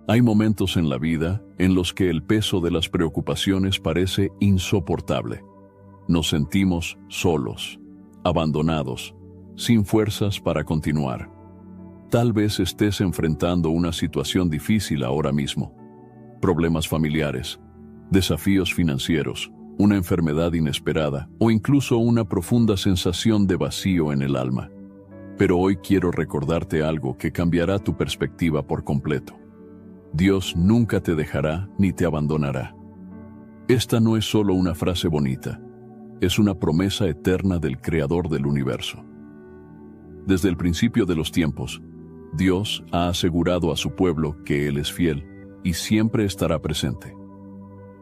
Hay momentos en la vida en los que el peso de las preocupaciones parece insoportable. Nos sentimos solos, abandonados, sin fuerzas para continuar. Tal vez estés enfrentando una situación difícil ahora mismo. Problemas familiares, desafíos financieros, una enfermedad inesperada o incluso una profunda sensación de vacío en el alma. Pero hoy quiero recordarte algo que cambiará tu perspectiva por completo. Dios nunca te dejará ni te abandonará. Esta no es solo una frase bonita, es una promesa eterna del Creador del universo. Desde el principio de los tiempos, Dios ha asegurado a su pueblo que Él es fiel y siempre estará presente.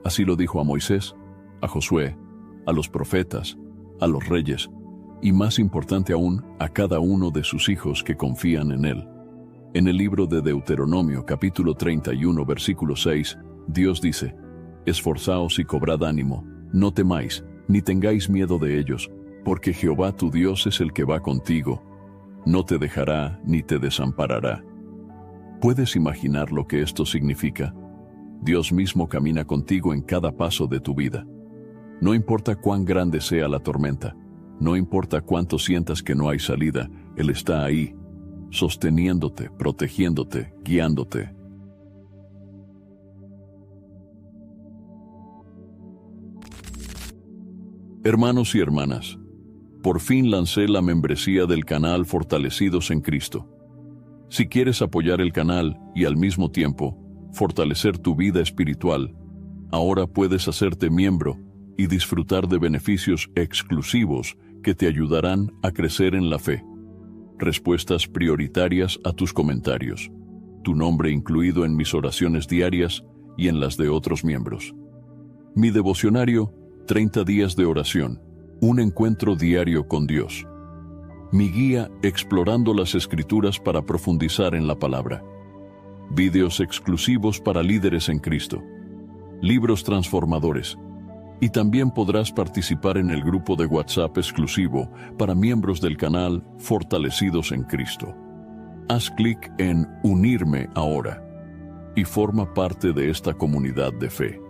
Así lo dijo a Moisés, a Josué, a los profetas, a los reyes y, más importante aún, a cada uno de sus hijos que confían en Él. En el libro de Deuteronomio, capítulo 31, versículo 6, Dios dice: «Esforzaos y cobrad ánimo, no temáis, ni tengáis miedo de ellos, porque Jehová tu Dios es el que va contigo. No te dejará ni te desamparará». ¿Puedes imaginar lo que esto significa? Dios mismo camina contigo en cada paso de tu vida. No importa cuán grande sea la tormenta, no importa cuánto sientas que no hay salida, Él está ahí, sosteniéndote, protegiéndote, guiándote. Hermanos y hermanas, por fin lancé la membresía del canal Fortalecidos en Cristo. Si quieres apoyar el canal y al mismo tiempo fortalecer tu vida espiritual, ahora puedes hacerte miembro y disfrutar de beneficios exclusivos que te ayudarán a crecer en la fe. Respuestas prioritarias a tus comentarios, tu nombre incluido en mis oraciones diarias y en las de otros miembros. Mi devocionario, 30 días de oración, un encuentro diario con Dios. Mi guía explorando las Escrituras para profundizar en la palabra. Videos exclusivos para líderes en Cristo. Libros transformadores. Y también podrás participar en el grupo de WhatsApp exclusivo para miembros del canal Fortalecidos en Cristo. Haz clic en Unirme ahora y forma parte de esta comunidad de fe.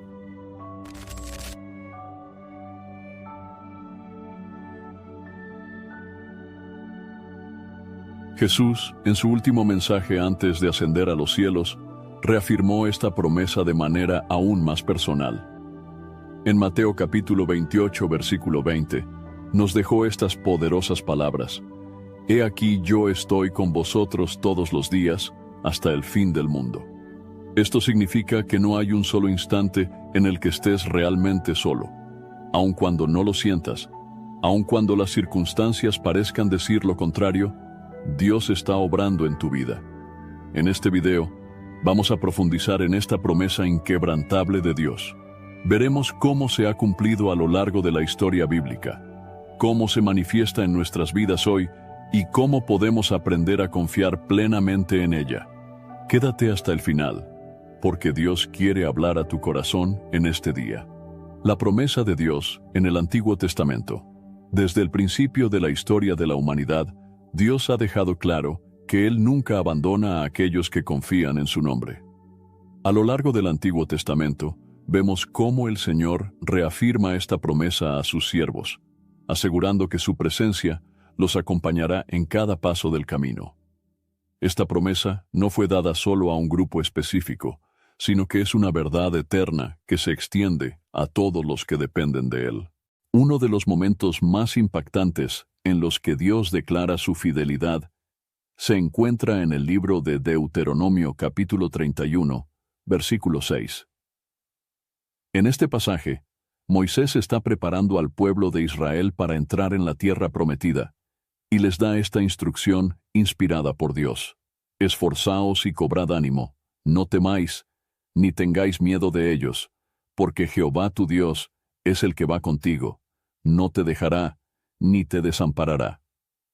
Jesús, en su último mensaje antes de ascender a los cielos, reafirmó esta promesa de manera aún más personal. En Mateo capítulo 28, versículo 20, nos dejó estas poderosas palabras: «He aquí yo estoy con vosotros todos los días, hasta el fin del mundo». Esto significa que no hay un solo instante en el que estés realmente solo. Aun cuando no lo sientas, aun cuando las circunstancias parezcan decir lo contrario, Dios está obrando en tu vida. En este video, vamos a profundizar en esta promesa inquebrantable de Dios. Veremos cómo se ha cumplido a lo largo de la historia bíblica, cómo se manifiesta en nuestras vidas hoy y cómo podemos aprender a confiar plenamente en ella. Quédate hasta el final, porque Dios quiere hablar a tu corazón en este día. La promesa de Dios en el Antiguo Testamento. Desde el principio de la historia de la humanidad, Dios ha dejado claro que Él nunca abandona a aquellos que confían en su nombre. A lo largo del Antiguo Testamento, vemos cómo el Señor reafirma esta promesa a sus siervos, asegurando que su presencia los acompañará en cada paso del camino. Esta promesa no fue dada solo a un grupo específico, sino que es una verdad eterna que se extiende a todos los que dependen de Él. Uno de los momentos más impactantes en los que Dios declara su fidelidad se encuentra en el libro de Deuteronomio capítulo 31, versículo 6. En este pasaje, Moisés está preparando al pueblo de Israel para entrar en la tierra prometida, y les da esta instrucción inspirada por Dios: «Esforzaos y cobrad ánimo, no temáis, ni tengáis miedo de ellos, porque Jehová tu Dios es el que va contigo, no te dejará, ni te desamparará».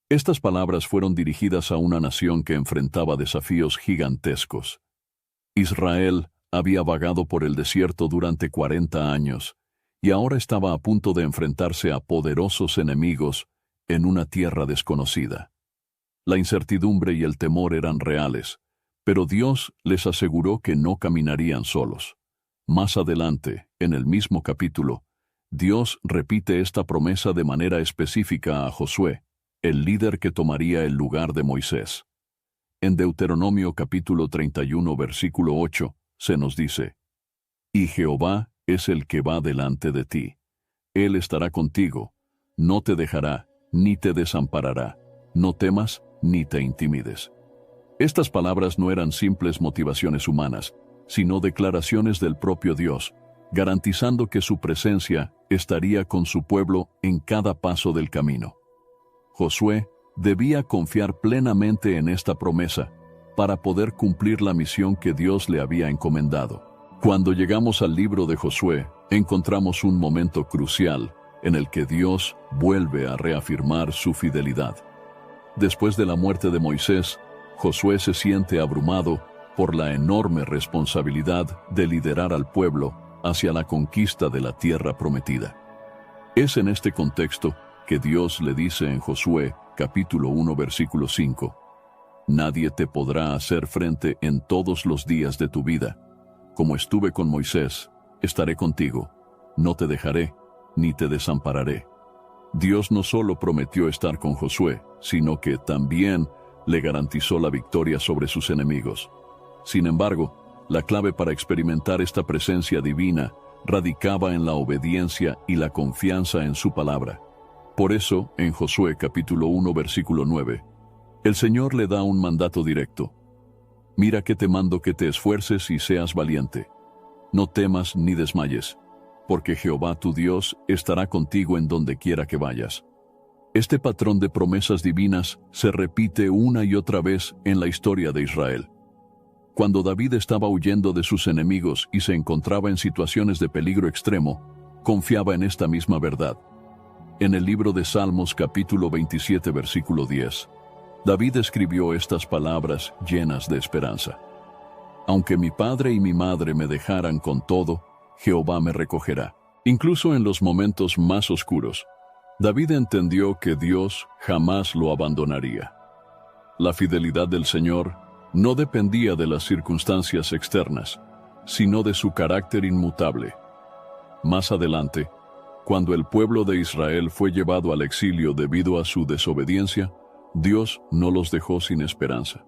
Estas palabras fueron dirigidas a una nación que enfrentaba desafíos gigantescos. Israel había vagado por el desierto durante 40 años, y ahora estaba a punto de enfrentarse a poderosos enemigos en una tierra desconocida. La incertidumbre y el temor eran reales, Pero Dios les aseguró que no caminarían solos. Más adelante, en el mismo capítulo, Dios repite esta promesa de manera específica a Josué, el líder que tomaría el lugar de Moisés. En Deuteronomio capítulo 31, versículo 8, se nos dice: «Y Jehová es el que va delante de ti. Él estará contigo, no te dejará, ni te desamparará. No temas, ni te intimides». Estas palabras no eran simples motivaciones humanas, sino declaraciones del propio Dios, garantizando que su presencia estaría con su pueblo en cada paso del camino. Josué debía confiar plenamente en esta promesa para poder cumplir la misión que Dios le había encomendado. Cuando llegamos al libro de Josué, encontramos un momento crucial en el que Dios vuelve a reafirmar su fidelidad. Después de la muerte de Moisés, Josué se siente abrumado por la enorme responsabilidad de liderar al pueblo hacia la conquista de la tierra prometida. Es en este contexto que Dios le dice en Josué, capítulo 1, versículo 5, «Nadie te podrá hacer frente en todos los días de tu vida. Como estuve con Moisés, estaré contigo. No te dejaré, ni te desampararé». Dios no solo prometió estar con Josué, sino que también le garantizó la victoria sobre sus enemigos. Sin embargo, la clave para experimentar esta presencia divina radicaba en la obediencia y la confianza en su palabra. Por eso, en Josué capítulo 1, versículo 9, el Señor le da un mandato directo: «Mira que te mando que te esfuerces y seas valiente. No temas ni desmayes, porque Jehová tu Dios estará contigo en donde quiera que vayas». Este patrón de promesas divinas se repite una y otra vez en la historia de Israel. Cuando David estaba huyendo de sus enemigos y se encontraba en situaciones de peligro extremo, confiaba en esta misma verdad. En el libro de Salmos capítulo 27 versículo 10, David escribió estas palabras llenas de esperanza: «Aunque mi padre y mi madre me dejaran con todo, Jehová me recogerá». Incluso en los momentos más oscuros, David entendió que Dios jamás lo abandonaría. La fidelidad del Señor no dependía de las circunstancias externas, sino de su carácter inmutable. Más adelante, cuando el pueblo de Israel fue llevado al exilio debido a su desobediencia, Dios no los dejó sin esperanza.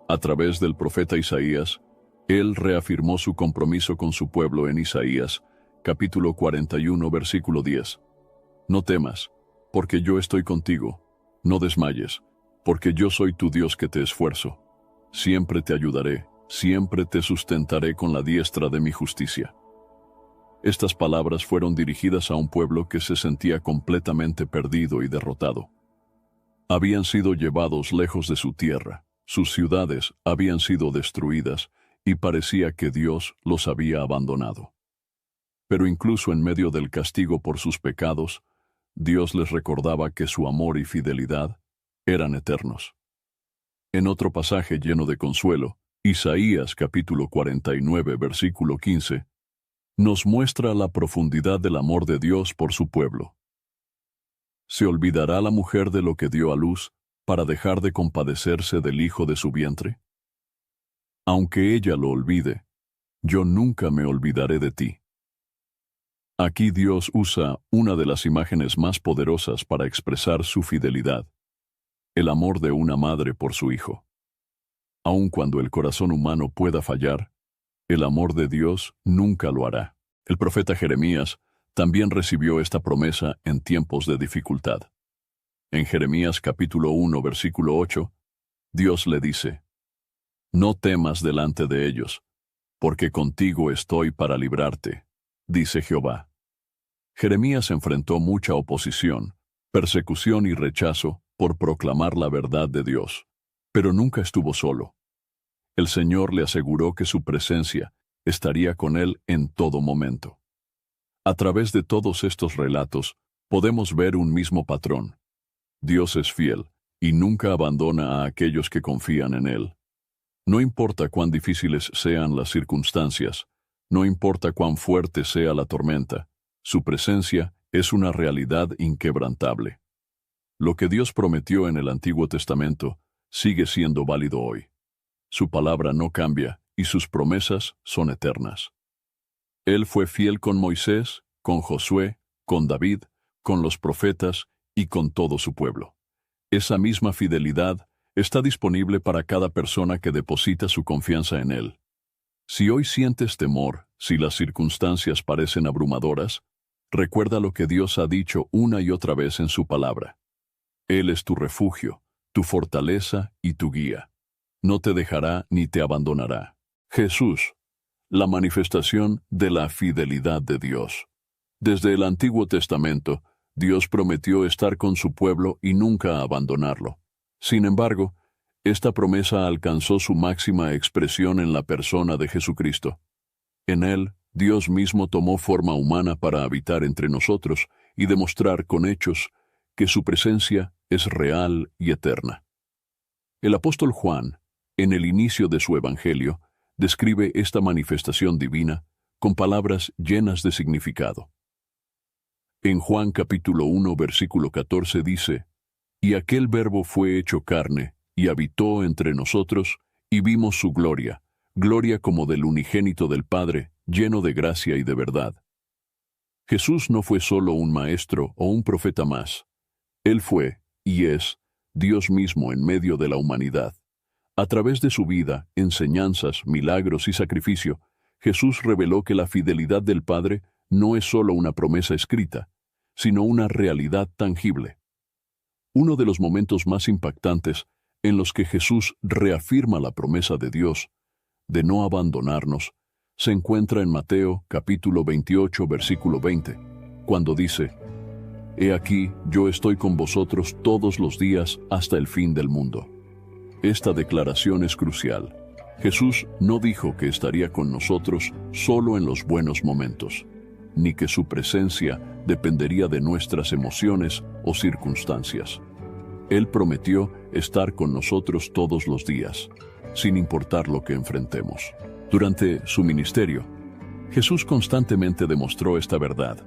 A través del profeta Isaías, Él reafirmó su compromiso con su pueblo en Isaías, capítulo 41, versículo 10. «No temas, porque yo estoy contigo. No desmayes, porque yo soy tu Dios que te esfuerzo. Siempre te ayudaré, siempre te sustentaré con la diestra de mi justicia». Estas palabras fueron dirigidas a un pueblo que se sentía completamente perdido y derrotado. Habían sido llevados lejos de su tierra, sus ciudades habían sido destruidas y parecía que Dios los había abandonado. Pero incluso en medio del castigo por sus pecados, Dios les recordaba que su amor y fidelidad eran eternos. En otro pasaje lleno de consuelo, Isaías capítulo 49, versículo 15, nos muestra la profundidad del amor de Dios por su pueblo. ¿Se olvidará la mujer de lo que dio a luz para dejar de compadecerse del hijo de su vientre? Aunque ella lo olvide, yo nunca me olvidaré de ti. Aquí Dios usa una de las imágenes más poderosas para expresar su fidelidad: el amor de una madre por su hijo. Aun cuando el corazón humano pueda fallar, el amor de Dios nunca lo hará. El profeta Jeremías también recibió esta promesa en tiempos de dificultad. En Jeremías capítulo 1, versículo 8, Dios le dice: «No temas delante de ellos, porque contigo estoy para librarte, dice Jehová». Jeremías enfrentó mucha oposición, persecución y rechazo por proclamar la verdad de Dios, pero nunca estuvo solo. El Señor le aseguró que su presencia estaría con él en todo momento. A través de todos estos relatos, podemos ver un mismo patrón. Dios es fiel y nunca abandona a aquellos que confían en Él. No importa cuán difíciles sean las circunstancias, no importa cuán fuerte sea la tormenta, su presencia es una realidad inquebrantable. Lo que Dios prometió en el Antiguo Testamento sigue siendo válido hoy. Su palabra no cambia y sus promesas son eternas. Él fue fiel con Moisés, con Josué, con David, con los profetas y con todo su pueblo. Esa misma fidelidad está disponible para cada persona que deposita su confianza en Él. Si hoy sientes temor, si las circunstancias parecen abrumadoras, recuerda lo que Dios ha dicho una y otra vez en su palabra. Él es tu refugio, tu fortaleza y tu guía. No te dejará ni te abandonará. Jesús, la manifestación de la fidelidad de Dios. Desde el Antiguo Testamento, Dios prometió estar con su pueblo y nunca abandonarlo. Sin embargo, esta promesa alcanzó su máxima expresión en la persona de Jesucristo. En Él, Dios mismo tomó forma humana para habitar entre nosotros y demostrar con hechos que su presencia es real y eterna. El apóstol Juan, en el inicio de su Evangelio, describe esta manifestación divina con palabras llenas de significado. En Juan capítulo 1, versículo 14 dice: «Y aquel Verbo fue hecho carne, y habitó entre nosotros, y vimos su gloria, gloria como del unigénito del Padre, lleno de gracia y de verdad». Jesús no fue solo un maestro o un profeta más. Él fue, y es, Dios mismo en medio de la humanidad. A través de su vida, enseñanzas, milagros y sacrificio, Jesús reveló que la fidelidad del Padre no es solo una promesa escrita, sino una realidad tangible. Uno de los momentos más impactantes en los que Jesús reafirma la promesa de Dios de no abandonarnos se encuentra en Mateo capítulo 28, versículo 20, cuando dice: «He aquí, yo estoy con vosotros todos los días hasta el fin del mundo». Esta declaración es crucial. Jesús no dijo que estaría con nosotros solo en los buenos momentos, ni que su presencia dependería de nuestras emociones o circunstancias. Él prometió estar con nosotros todos los días, sin importar lo que enfrentemos. Durante su ministerio, Jesús constantemente demostró esta verdad.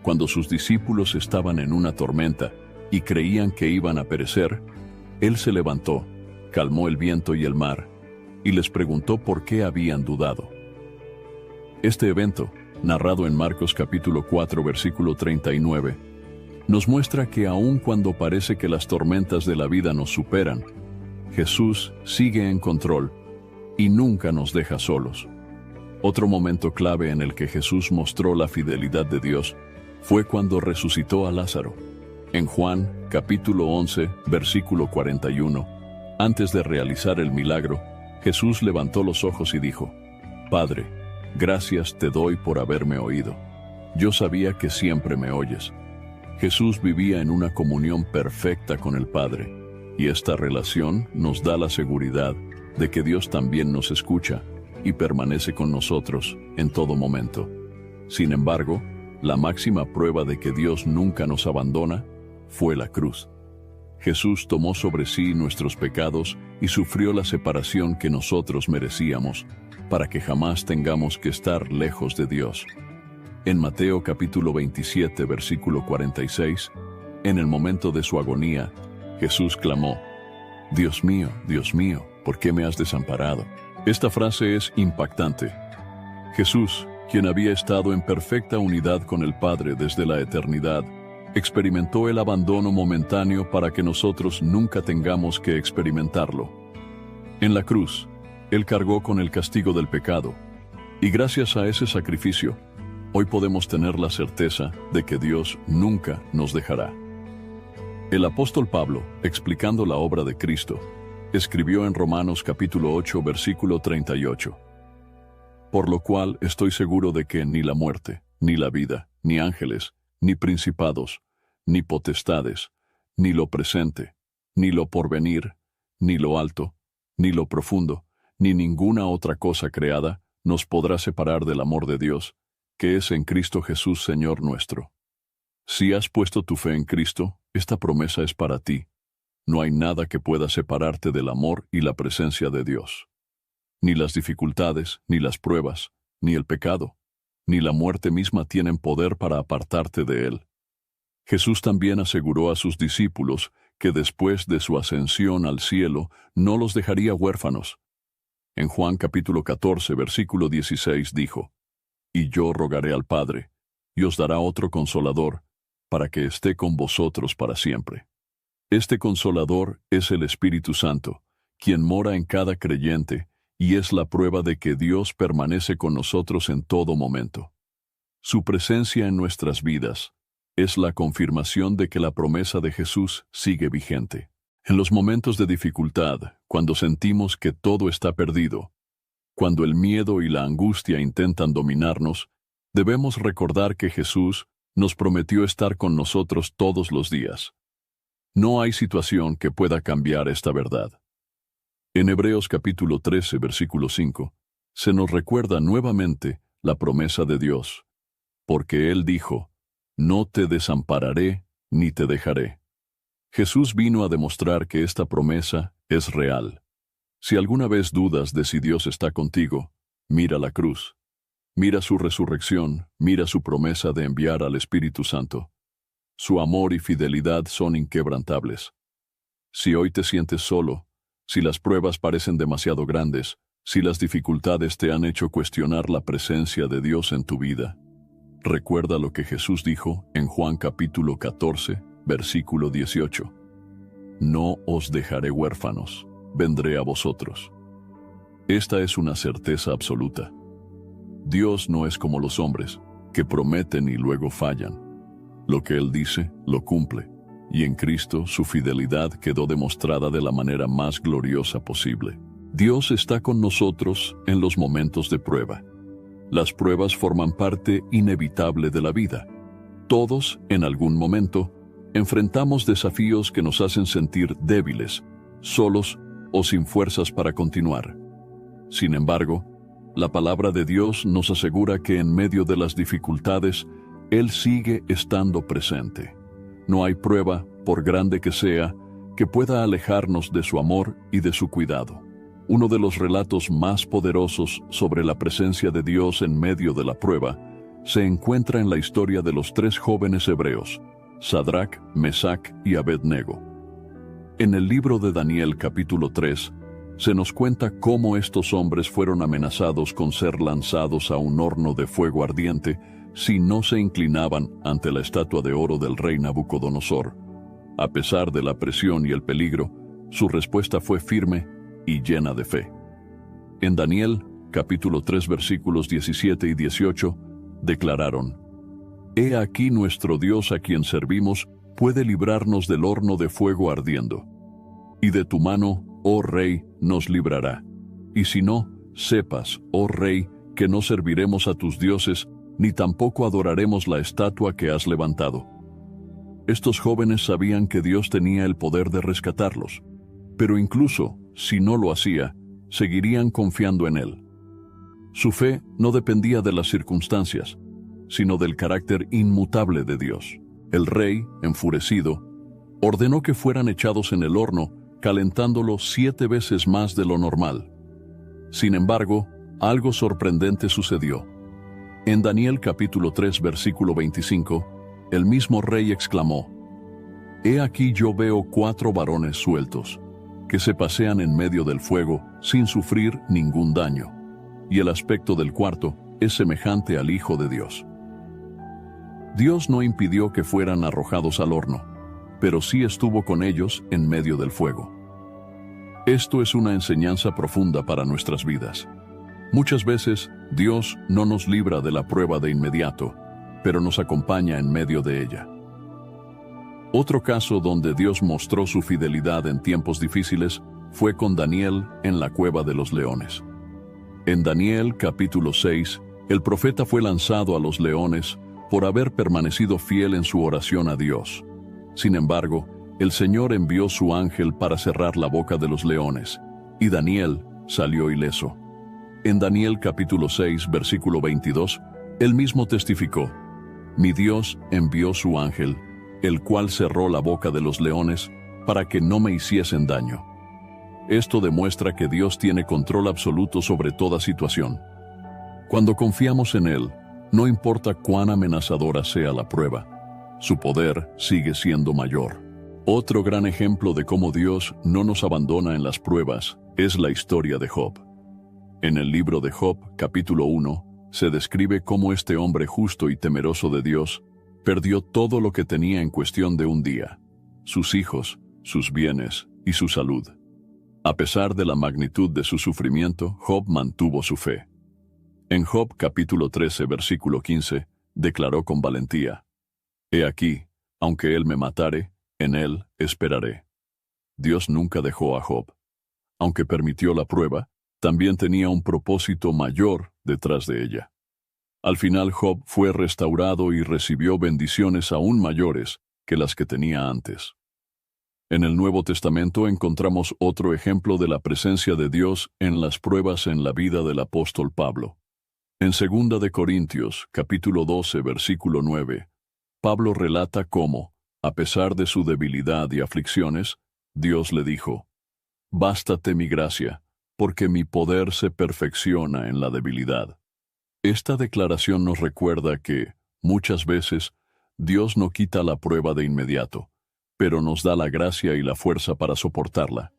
Cuando sus discípulos estaban en una tormenta y creían que iban a perecer, Él se levantó, calmó el viento y el mar, y les preguntó por qué habían dudado. Este evento, narrado en Marcos capítulo 4, versículo 39, nos muestra que aun cuando parece que las tormentas de la vida nos superan, Jesús sigue en control y nunca nos deja solos. Otro momento clave en el que Jesús mostró la fidelidad de Dios fue cuando resucitó a Lázaro. En Juan capítulo 11, versículo 41, antes de realizar el milagro, Jesús levantó los ojos y dijo: «Padre, gracias te doy por haberme oído. Yo sabía que siempre me oyes». Jesús vivía en una comunión perfecta con el Padre, y esta relación nos da la seguridad de que Dios también nos escucha y permanece con nosotros en todo momento. Sin embargo, la máxima prueba de que Dios nunca nos abandona fue la cruz. Jesús tomó sobre sí nuestros pecados y sufrió la separación que nosotros merecíamos, para que jamás tengamos que estar lejos de Dios. En Mateo capítulo 27, versículo 46, en el momento de su agonía, Jesús clamó: Dios mío, ¿por qué me has desamparado?». Esta frase es impactante. Jesús, quien había estado en perfecta unidad con el Padre desde la eternidad, experimentó el abandono momentáneo para que nosotros nunca tengamos que experimentarlo. En la cruz, Él cargó con el castigo del pecado, y gracias a ese sacrificio, hoy podemos tener la certeza de que Dios nunca nos dejará. El apóstol Pablo, explicando la obra de Cristo, escribió en Romanos capítulo 8, versículo 38: «Por lo cual estoy seguro de que ni la muerte, ni la vida, ni ángeles, ni principados, ni potestades, ni lo presente, ni lo porvenir, ni lo alto, ni lo profundo, ni ninguna otra cosa creada nos podrá separar del amor de Dios, que es en Cristo Jesús Señor nuestro». Si has puesto tu fe en Cristo, esta promesa es para ti. No hay nada que pueda separarte del amor y la presencia de Dios. Ni las dificultades, ni las pruebas, ni el pecado, ni la muerte misma tienen poder para apartarte de Él. Jesús también aseguró a sus discípulos que después de su ascensión al cielo no los dejaría huérfanos, En Juan capítulo 14, versículo 16 dijo: Y yo rogaré al Padre, y os dará otro Consolador, para que esté con vosotros para siempre. Este Consolador es el Espíritu Santo, quien mora en cada creyente, y es la prueba de que Dios permanece con nosotros en todo momento. Su presencia en nuestras vidas es la confirmación de que la promesa de Jesús sigue vigente. En los momentos de dificultad, cuando sentimos que todo está perdido, cuando el miedo y la angustia intentan dominarnos, debemos recordar que Jesús nos prometió estar con nosotros todos los días. No hay situación que pueda cambiar esta verdad. En Hebreos capítulo 13, versículo 5, se nos recuerda nuevamente la promesa de Dios, porque Él dijo: No te desampararé ni te dejaré. Jesús vino a demostrar que esta promesa es real. Si alguna vez dudas de si Dios está contigo, mira la cruz. Mira su resurrección, mira su promesa de enviar al Espíritu Santo. Su amor y fidelidad son inquebrantables. Si hoy te sientes solo, si las pruebas parecen demasiado grandes, si las dificultades te han hecho cuestionar la presencia de Dios en tu vida, recuerda lo que Jesús dijo en Juan capítulo 14, versículo 18. No os dejaré huérfanos, vendré a vosotros. Esta es una certeza absoluta. Dios no es como los hombres, que prometen y luego fallan. Lo que Él dice, lo cumple, y en Cristo su fidelidad quedó demostrada de la manera más gloriosa posible. Dios está con nosotros en los momentos de prueba. Las pruebas forman parte inevitable de la vida. Todos, en algún momento, enfrentamos desafíos que nos hacen sentir débiles, solos o sin fuerzas para continuar. Sin embargo, la palabra de Dios nos asegura que en medio de las dificultades, Él sigue estando presente. No hay prueba, por grande que sea, que pueda alejarnos de su amor y de su cuidado. Uno de los relatos más poderosos sobre la presencia de Dios en medio de la prueba se encuentra en la historia de los 3 jóvenes hebreos, Sadrac, Mesac y Abednego. En el libro de Daniel capítulo 3, se nos cuenta cómo estos hombres fueron amenazados con ser lanzados a un horno de fuego ardiente si no se inclinaban ante la estatua de oro del rey Nabucodonosor. A pesar de la presión y el peligro, su respuesta fue firme y llena de fe. En Daniel, capítulo 3, versículos 17 y 18, declararon: He aquí nuestro Dios a quien servimos puede librarnos del horno de fuego ardiendo. Y de tu mano, oh Rey, nos librará. Y si no, sepas, oh Rey, que no serviremos a tus dioses, ni tampoco adoraremos la estatua que has levantado. Estos jóvenes sabían que Dios tenía el poder de rescatarlos, pero incluso si no lo hacía, seguirían confiando en Él. Su fe no dependía de las circunstancias, sino del carácter inmutable de Dios. El rey, enfurecido, ordenó que fueran echados en el horno, calentándolo 7 veces más de lo normal. Sin embargo, algo sorprendente sucedió. En Daniel capítulo 3, versículo 25, el mismo rey exclamó: He aquí yo veo 4 varones sueltos, que se pasean en medio del fuego sin sufrir ningún daño, y el aspecto del cuarto es semejante al Hijo de Dios. Dios no impidió que fueran arrojados al horno, pero sí estuvo con ellos en medio del fuego. Esto es una enseñanza profunda para nuestras vidas. Muchas veces, Dios no nos libra de la prueba de inmediato, pero nos acompaña en medio de ella. Otro caso donde Dios mostró su fidelidad en tiempos difíciles fue con Daniel en la cueva de los leones. En Daniel capítulo 6, el profeta fue lanzado a los leones por haber permanecido fiel en su oración a Dios. Sin embargo, el Señor envió su ángel para cerrar la boca de los leones, y Daniel salió ileso. En Daniel capítulo 6, versículo 22, él mismo testificó: Mi Dios envió su ángel, el cual cerró la boca de los leones para que no me hiciesen daño. Esto demuestra que Dios tiene control absoluto sobre toda situación. Cuando confiamos en Él, no importa cuán amenazadora sea la prueba, su poder sigue siendo mayor. Otro gran ejemplo de cómo Dios no nos abandona en las pruebas es la historia de Job. En el libro de Job, capítulo 1, se describe cómo este hombre justo y temeroso de Dios perdió todo lo que tenía en cuestión de un día: sus hijos, sus bienes y su salud. A pesar de la magnitud de su sufrimiento, Job mantuvo su fe. En Job capítulo 13, versículo 15, declaró con valentía: «He aquí, aunque él me matare, en él esperaré». Dios nunca dejó a Job. Aunque permitió la prueba, también tenía un propósito mayor detrás de ella. Al final Job fue restaurado y recibió bendiciones aún mayores que las que tenía antes. En el Nuevo Testamento encontramos otro ejemplo de la presencia de Dios en las pruebas en la vida del apóstol Pablo. En 2 de Corintios, capítulo 12, versículo 9, Pablo relata cómo, a pesar de su debilidad y aflicciones, Dios le dijo: «Bástate mi gracia, porque mi poder se perfecciona en la debilidad». Esta declaración nos recuerda que, muchas veces, Dios no quita la prueba de inmediato, pero nos da la gracia y la fuerza para soportarla.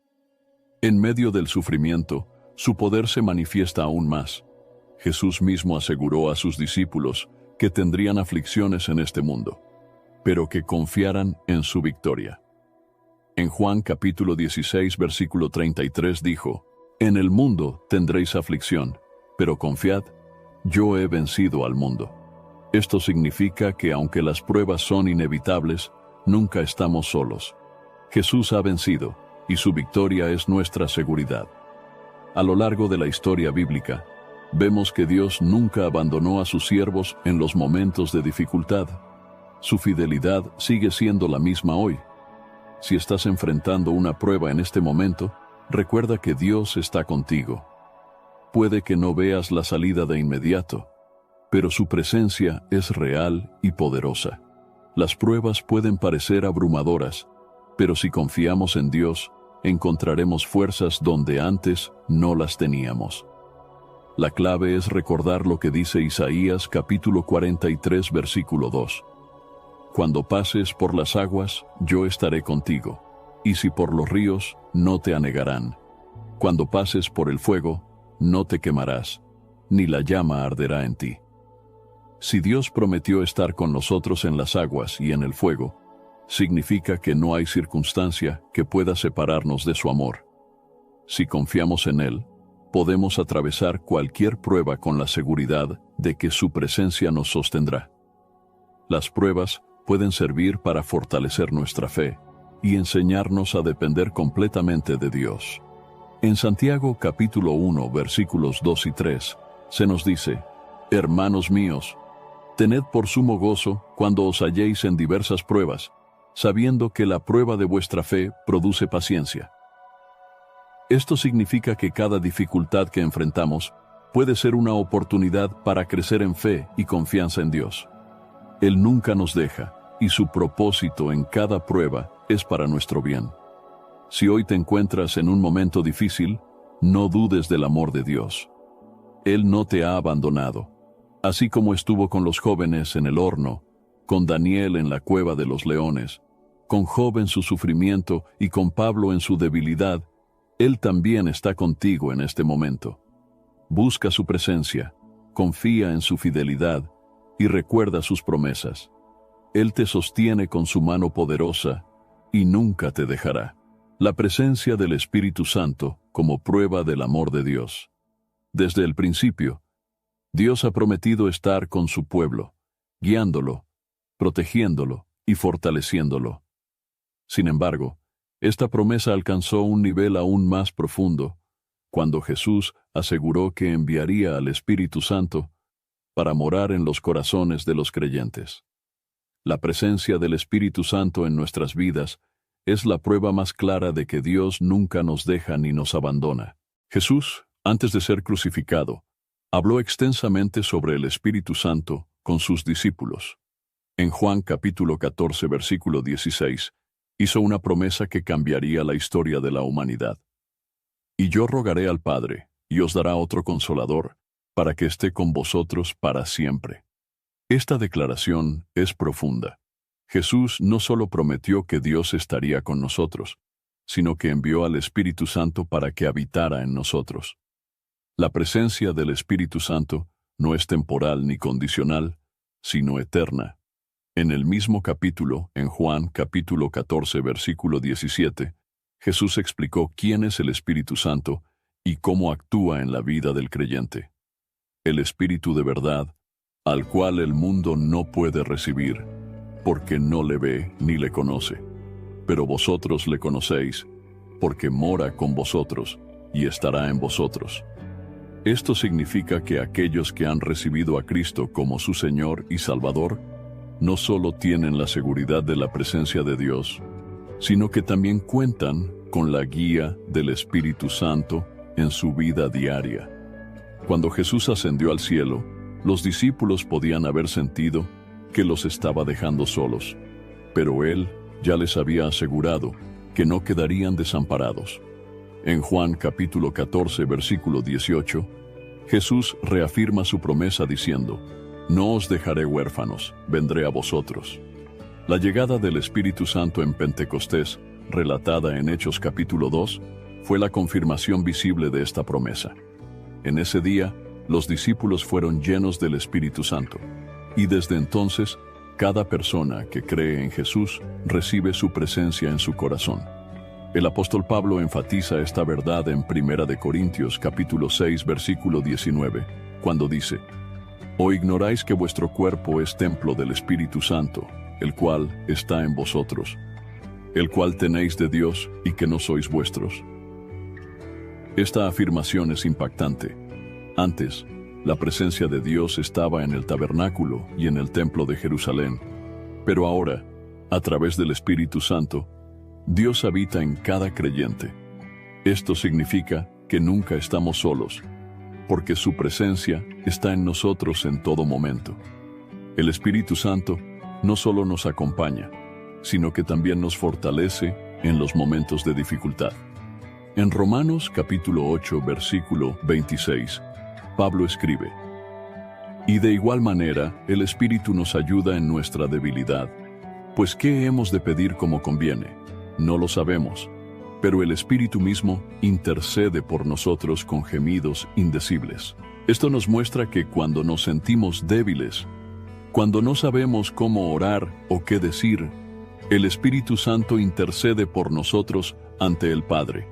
En medio del sufrimiento, su poder se manifiesta aún más. Jesús mismo aseguró a sus discípulos que tendrían aflicciones en este mundo, pero que confiaran en su victoria. En Juan capítulo 16, versículo 33 dijo: «En el mundo tendréis aflicción, pero confiad, yo he vencido al mundo». Esto significa que aunque las pruebas son inevitables, nunca estamos solos. Jesús ha vencido, y su victoria es nuestra seguridad. A lo largo de la historia bíblica, vemos que Dios nunca abandonó a sus siervos en los momentos de dificultad. Su fidelidad sigue siendo la misma hoy. Si estás enfrentando una prueba en este momento, recuerda que Dios está contigo. Puede que no veas la salida de inmediato, pero su presencia es real y poderosa. Las pruebas pueden parecer abrumadoras, pero si confiamos en Dios, encontraremos fuerzas donde antes no las teníamos. La clave es recordar lo que dice Isaías capítulo 43, versículo 2. «Cuando pases por las aguas, yo estaré contigo, y si por los ríos, no te anegarán. Cuando pases por el fuego, no te quemarás, ni la llama arderá en ti». Si Dios prometió estar con nosotros en las aguas y en el fuego, significa que no hay circunstancia que pueda separarnos de su amor. Si confiamos en Él, podemos atravesar cualquier prueba con la seguridad de que su presencia nos sostendrá. Las pruebas pueden servir para fortalecer nuestra fe y enseñarnos a depender completamente de Dios. En Santiago capítulo 1, versículos 2 y 3, se nos dice: «Hermanos míos, tened por sumo gozo cuando os halléis en diversas pruebas, sabiendo que la prueba de vuestra fe produce paciencia». Esto significa que cada dificultad que enfrentamos puede ser una oportunidad para crecer en fe y confianza en Dios. Él nunca nos deja, y su propósito en cada prueba es para nuestro bien. Si hoy te encuentras en un momento difícil, no dudes del amor de Dios. Él no te ha abandonado. Así como estuvo con los jóvenes en el horno, con Daniel en la cueva de los leones, con Job en su sufrimiento y con Pablo en su debilidad, Él también está contigo en este momento. Busca su presencia, confía en su fidelidad y recuerda sus promesas. Él te sostiene con su mano poderosa y nunca te dejará. La presencia del Espíritu Santo como prueba del amor de Dios. Desde el principio, Dios ha prometido estar con su pueblo, guiándolo, protegiéndolo y fortaleciéndolo. Sin embargo, esta promesa alcanzó un nivel aún más profundo cuando Jesús aseguró que enviaría al Espíritu Santo para morar en los corazones de los creyentes. La presencia del Espíritu Santo en nuestras vidas es la prueba más clara de que Dios nunca nos deja ni nos abandona. Jesús, antes de ser crucificado, habló extensamente sobre el Espíritu Santo con sus discípulos. En Juan capítulo 14, versículo 16, hizo una promesa que cambiaría la historia de la humanidad. «Y yo rogaré al Padre, y os dará otro Consolador, para que esté con vosotros para siempre». Esta declaración es profunda. Jesús no solo prometió que Dios estaría con nosotros, sino que envió al Espíritu Santo para que habitara en nosotros. La presencia del Espíritu Santo no es temporal ni condicional, sino eterna. En el mismo capítulo, en Juan capítulo 14, versículo 17, Jesús explicó quién es el Espíritu Santo y cómo actúa en la vida del creyente. El Espíritu de verdad, al cual el mundo no puede recibir, porque no le ve ni le conoce. Pero vosotros le conocéis, porque mora con vosotros y estará en vosotros. Esto significa que aquellos que han recibido a Cristo como su Señor y Salvador, no solo tienen la seguridad de la presencia de Dios, sino que también cuentan con la guía del Espíritu Santo en su vida diaria. Cuando Jesús ascendió al cielo, los discípulos podían haber sentido que los estaba dejando solos, pero Él ya les había asegurado que no quedarían desamparados. En Juan capítulo 14, versículo 18, Jesús reafirma su promesa diciendo: «No os dejaré huérfanos, vendré a vosotros». La llegada del Espíritu Santo en Pentecostés, relatada en Hechos capítulo 2, fue la confirmación visible de esta promesa. En ese día, los discípulos fueron llenos del Espíritu Santo, y desde entonces, cada persona que cree en Jesús recibe su presencia en su corazón. El apóstol Pablo enfatiza esta verdad en 1 Corintios capítulo 6, versículo 19, cuando dice: «¿O ignoráis que vuestro cuerpo es templo del Espíritu Santo, el cual está en vosotros, el cual tenéis de Dios y que no sois vuestros?» Esta afirmación es impactante. Antes, la presencia de Dios estaba en el tabernáculo y en el templo de Jerusalén, pero ahora, a través del Espíritu Santo, Dios habita en cada creyente. Esto significa que nunca estamos solos, porque su presencia está en nosotros en todo momento. El Espíritu Santo no solo nos acompaña, sino que también nos fortalece en los momentos de dificultad. En Romanos capítulo 8, versículo 26, Pablo escribe: «Y de igual manera, el Espíritu nos ayuda en nuestra debilidad, pues ¿qué hemos de pedir como conviene? No lo sabemos, pero el Espíritu mismo intercede por nosotros con gemidos indecibles». Esto nos muestra que cuando nos sentimos débiles, cuando no sabemos cómo orar o qué decir, el Espíritu Santo intercede por nosotros ante el Padre.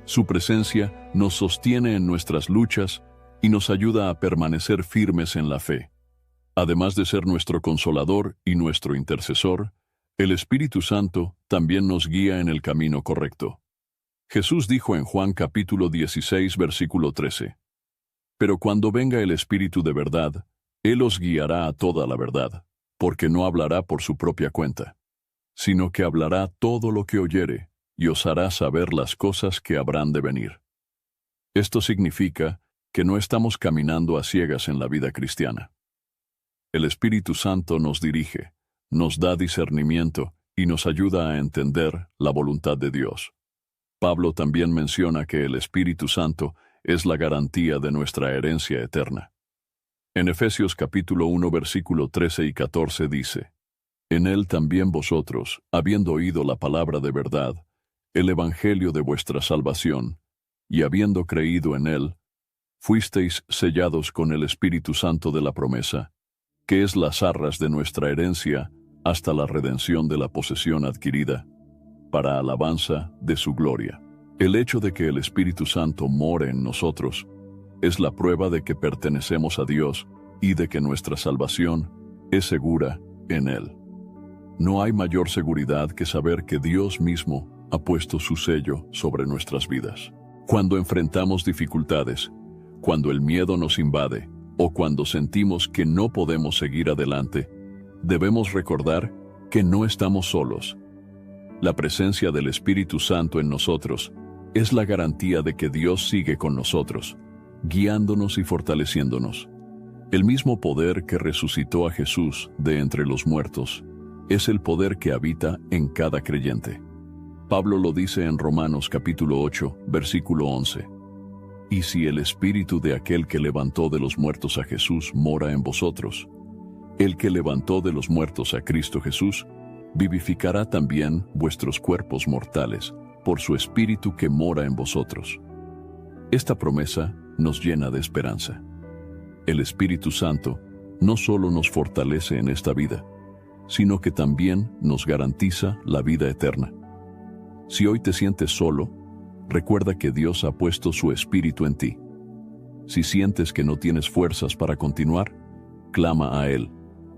Su presencia nos sostiene en nuestras luchas y nos ayuda a permanecer firmes en la fe. Además de ser nuestro consolador y nuestro intercesor, el Espíritu Santo también nos guía en el camino correcto. Jesús dijo en Juan capítulo 16, versículo 13: «Pero cuando venga el Espíritu de verdad, Él os guiará a toda la verdad, porque no hablará por su propia cuenta, sino que hablará todo lo que oyere, y os hará saber las cosas que habrán de venir». Esto significa que no estamos caminando a ciegas en la vida cristiana. El Espíritu Santo nos dirige, nos da discernimiento y nos ayuda a entender la voluntad de Dios. Pablo también menciona que el Espíritu Santo es la garantía de nuestra herencia eterna. En Efesios capítulo 1, versículo 13 y 14 dice: «En él también vosotros, habiendo oído la palabra de verdad, el evangelio de vuestra salvación, y habiendo creído en él, fuisteis sellados con el Espíritu Santo de la promesa, que es las arras de nuestra herencia hasta la redención de la posesión adquirida, para alabanza de su gloria». El hecho de que el Espíritu Santo more en nosotros es la prueba de que pertenecemos a Dios y de que nuestra salvación es segura en Él. No hay mayor seguridad que saber que Dios mismo ha puesto su sello sobre nuestras vidas. Cuando enfrentamos dificultades, cuando el miedo nos invade o cuando sentimos que no podemos seguir adelante, debemos recordar que no estamos solos. La presencia del Espíritu Santo en nosotros es la garantía de que Dios sigue con nosotros, guiándonos y fortaleciéndonos. El mismo poder que resucitó a Jesús de entre los muertos es el poder que habita en cada creyente. Pablo lo dice en Romanos capítulo 8, versículo 11. «Y si el Espíritu de aquel que levantó de los muertos a Jesús mora en vosotros, el que levantó de los muertos a Cristo Jesús, vivificará también vuestros cuerpos mortales por su Espíritu que mora en vosotros». Esta promesa nos llena de esperanza. El Espíritu Santo no solo nos fortalece en esta vida, sino que también nos garantiza la vida eterna. Si hoy te sientes solo, recuerda que Dios ha puesto su Espíritu en ti. Si sientes que no tienes fuerzas para continuar, clama a Él,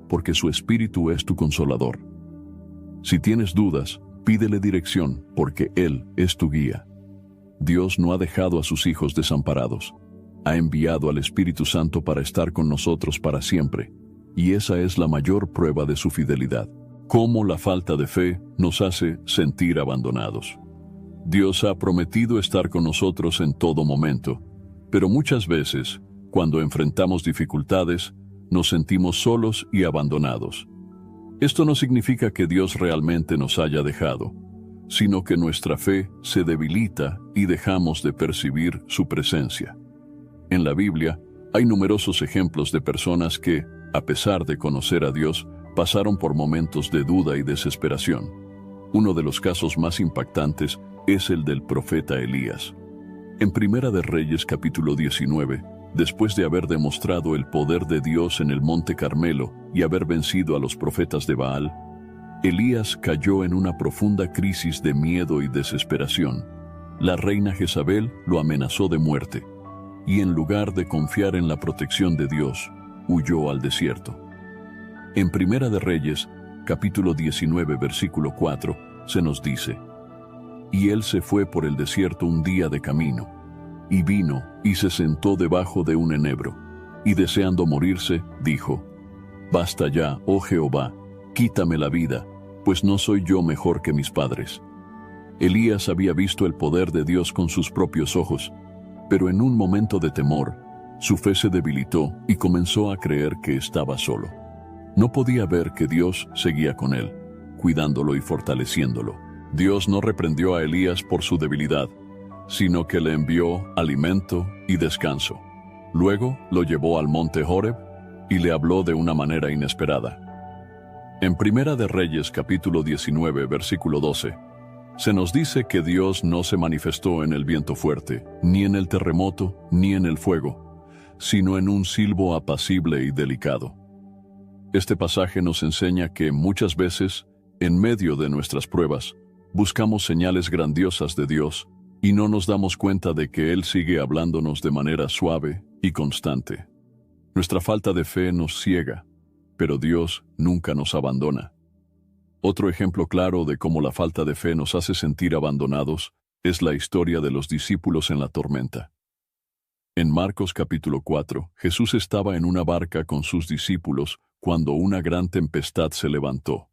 porque su Espíritu es tu consolador. Si tienes dudas, pídele dirección, porque Él es tu guía. Dios no ha dejado a sus hijos desamparados. Ha enviado al Espíritu Santo para estar con nosotros para siempre, y esa es la mayor prueba de su fidelidad. Cómo la falta de fe nos hace sentir abandonados. Dios ha prometido estar con nosotros en todo momento, pero muchas veces, cuando enfrentamos dificultades, nos sentimos solos y abandonados. Esto no significa que Dios realmente nos haya dejado, sino que nuestra fe se debilita y dejamos de percibir su presencia. En la Biblia hay numerosos ejemplos de personas que, a pesar de conocer a Dios, pasaron por momentos de duda y desesperación. Uno de los casos más impactantes es el del profeta Elías. En Primera de Reyes capítulo 19, después de haber demostrado el poder de Dios en el Monte Carmelo y haber vencido a los profetas de Baal, Elías cayó en una profunda crisis de miedo y desesperación. La reina Jezabel lo amenazó de muerte, y en lugar de confiar en la protección de Dios, huyó al desierto. En Primera de Reyes, capítulo 19, versículo 4, se nos dice: «Y él se fue por el desierto un día de camino, y vino y se sentó debajo de un enebro, y deseando morirse, dijo: Basta ya, oh Jehová, quítame la vida, pues no soy yo mejor que mis padres». Elías había visto el poder de Dios con sus propios ojos, pero en un momento de temor, su fe se debilitó y comenzó a creer que estaba solo. No podía ver que Dios seguía con él, cuidándolo y fortaleciéndolo. Dios no reprendió a Elías por su debilidad, sino que le envió alimento y descanso. Luego lo llevó al monte Horeb y le habló de una manera inesperada. En Primera de Reyes capítulo 19, versículo 12, se nos dice que Dios no se manifestó en el viento fuerte, ni en el terremoto, ni en el fuego, sino en un silbo apacible y delicado. Este pasaje nos enseña que muchas veces, en medio de nuestras pruebas, buscamos señales grandiosas de Dios y no nos damos cuenta de que Él sigue hablándonos de manera suave y constante. Nuestra falta de fe nos ciega, pero Dios nunca nos abandona. Otro ejemplo claro de cómo la falta de fe nos hace sentir abandonados es la historia de los discípulos en la tormenta. En Marcos capítulo 4, Jesús estaba en una barca con sus discípulos cuando una gran tempestad se levantó.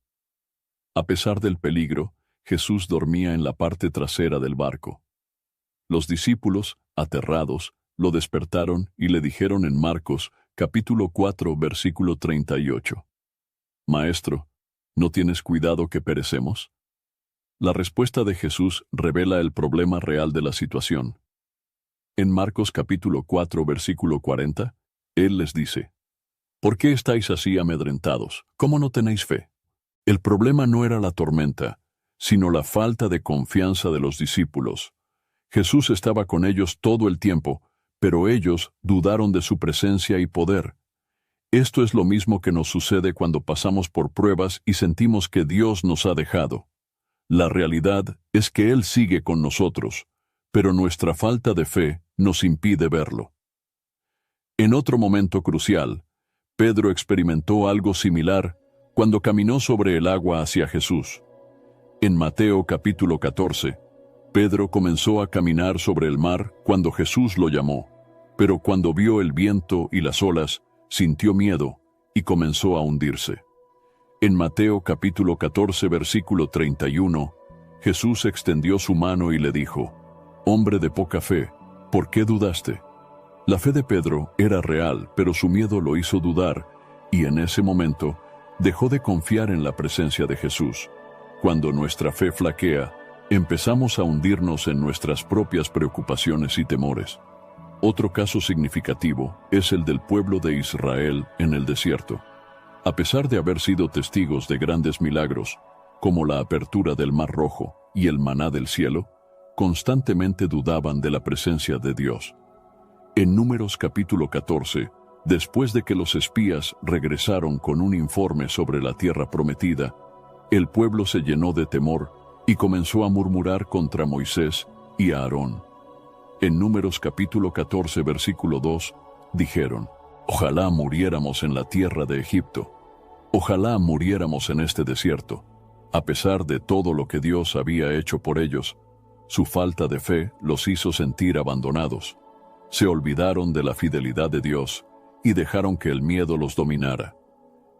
A pesar del peligro, Jesús dormía en la parte trasera del barco. Los discípulos, aterrados, lo despertaron y le dijeron en Marcos capítulo 4, versículo 38: «Maestro, ¿no tienes cuidado que perecemos?». La respuesta de Jesús revela el problema real de la situación. En Marcos capítulo 4, versículo 40, Él les dice: «¿Por qué estáis así amedrentados? ¿Cómo no tenéis fe?». El problema no era la tormenta, sino la falta de confianza de los discípulos. Jesús estaba con ellos todo el tiempo, pero ellos dudaron de su presencia y poder. Esto es lo mismo que nos sucede cuando pasamos por pruebas y sentimos que Dios nos ha dejado. La realidad es que Él sigue con nosotros, pero nuestra falta de fe nos impide verlo. En otro momento crucial, Pedro experimentó algo similar cuando caminó sobre el agua hacia Jesús. En Mateo capítulo 14, Pedro comenzó a caminar sobre el mar cuando Jesús lo llamó, pero cuando vio el viento y las olas, sintió miedo y comenzó a hundirse. En Mateo capítulo 14, versículo 31, Jesús extendió su mano y le dijo: «Hombre de poca fe, ¿por qué dudaste?». La fe de Pedro era real, pero su miedo lo hizo dudar, y en ese momento dejó de confiar en la presencia de Jesús. Cuando nuestra fe flaquea, empezamos a hundirnos en nuestras propias preocupaciones y temores. Otro caso significativo es el del pueblo de Israel en el desierto. A pesar de haber sido testigos de grandes milagros, como la apertura del Mar Rojo y el maná del cielo, constantemente dudaban de la presencia de Dios. En Números capítulo 14, después de que los espías regresaron con un informe sobre la tierra prometida, el pueblo se llenó de temor y comenzó a murmurar contra Moisés y Aarón. En Números capítulo 14, versículo 2, dijeron: «Ojalá muriéramos en la tierra de Egipto. Ojalá muriéramos en este desierto». A pesar de todo lo que Dios había hecho por ellos, su falta de fe los hizo sentir abandonados. Se olvidaron de la fidelidad de Dios y dejaron que el miedo los dominara.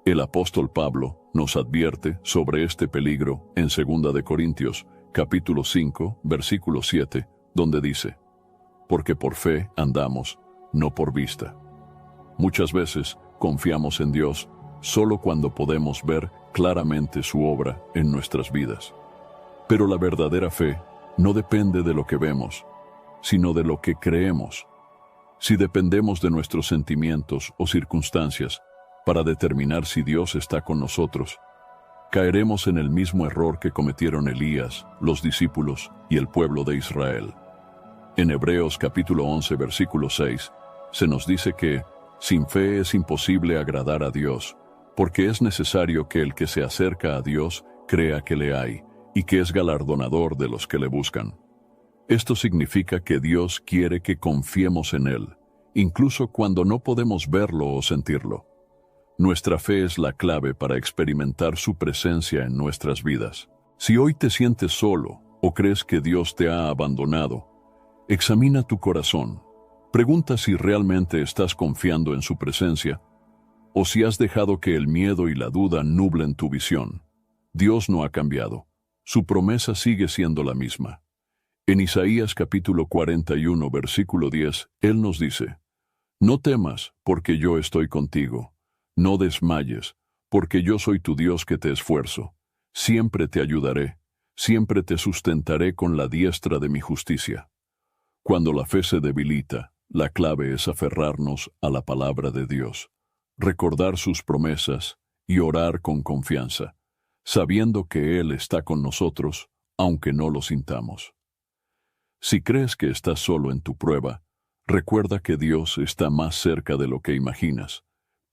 El apóstol Pablo nos advierte sobre este peligro en 2 de Corintios, capítulo 5, versículo 7, donde dice: «Porque por fe andamos, no por vista». Muchas veces confiamos en Dios solo cuando podemos ver claramente su obra en nuestras vidas. Pero la verdadera fe no depende de lo que vemos, sino de lo que creemos. Si dependemos de nuestros sentimientos o circunstancias para determinar si Dios está con nosotros, caeremos en el mismo error que cometieron Elías, los discípulos y el pueblo de Israel. En Hebreos capítulo 11, versículo 6, se nos dice que sin fe es imposible agradar a Dios, porque es necesario que el que se acerca a Dios crea que le hay y que es galardonador de los que le buscan. Esto significa que Dios quiere que confiemos en Él, incluso cuando no podemos verlo o sentirlo. Nuestra fe es la clave para experimentar su presencia en nuestras vidas. Si hoy te sientes solo o crees que Dios te ha abandonado, examina tu corazón. Pregunta si realmente estás confiando en su presencia o si has dejado que el miedo y la duda nublen tu visión. Dios no ha cambiado. Su promesa sigue siendo la misma. En Isaías capítulo 41, versículo 10, Él nos dice: «No temas, porque yo estoy contigo. No desmayes, porque yo soy tu Dios que te esfuerzo. Siempre te ayudaré, siempre te sustentaré con la diestra de mi justicia». Cuando la fe se debilita, la clave es aferrarnos a la palabra de Dios, recordar sus promesas y orar con confianza, sabiendo que Él está con nosotros, aunque no lo sintamos. Si crees que estás solo en tu prueba, recuerda que Dios está más cerca de lo que imaginas.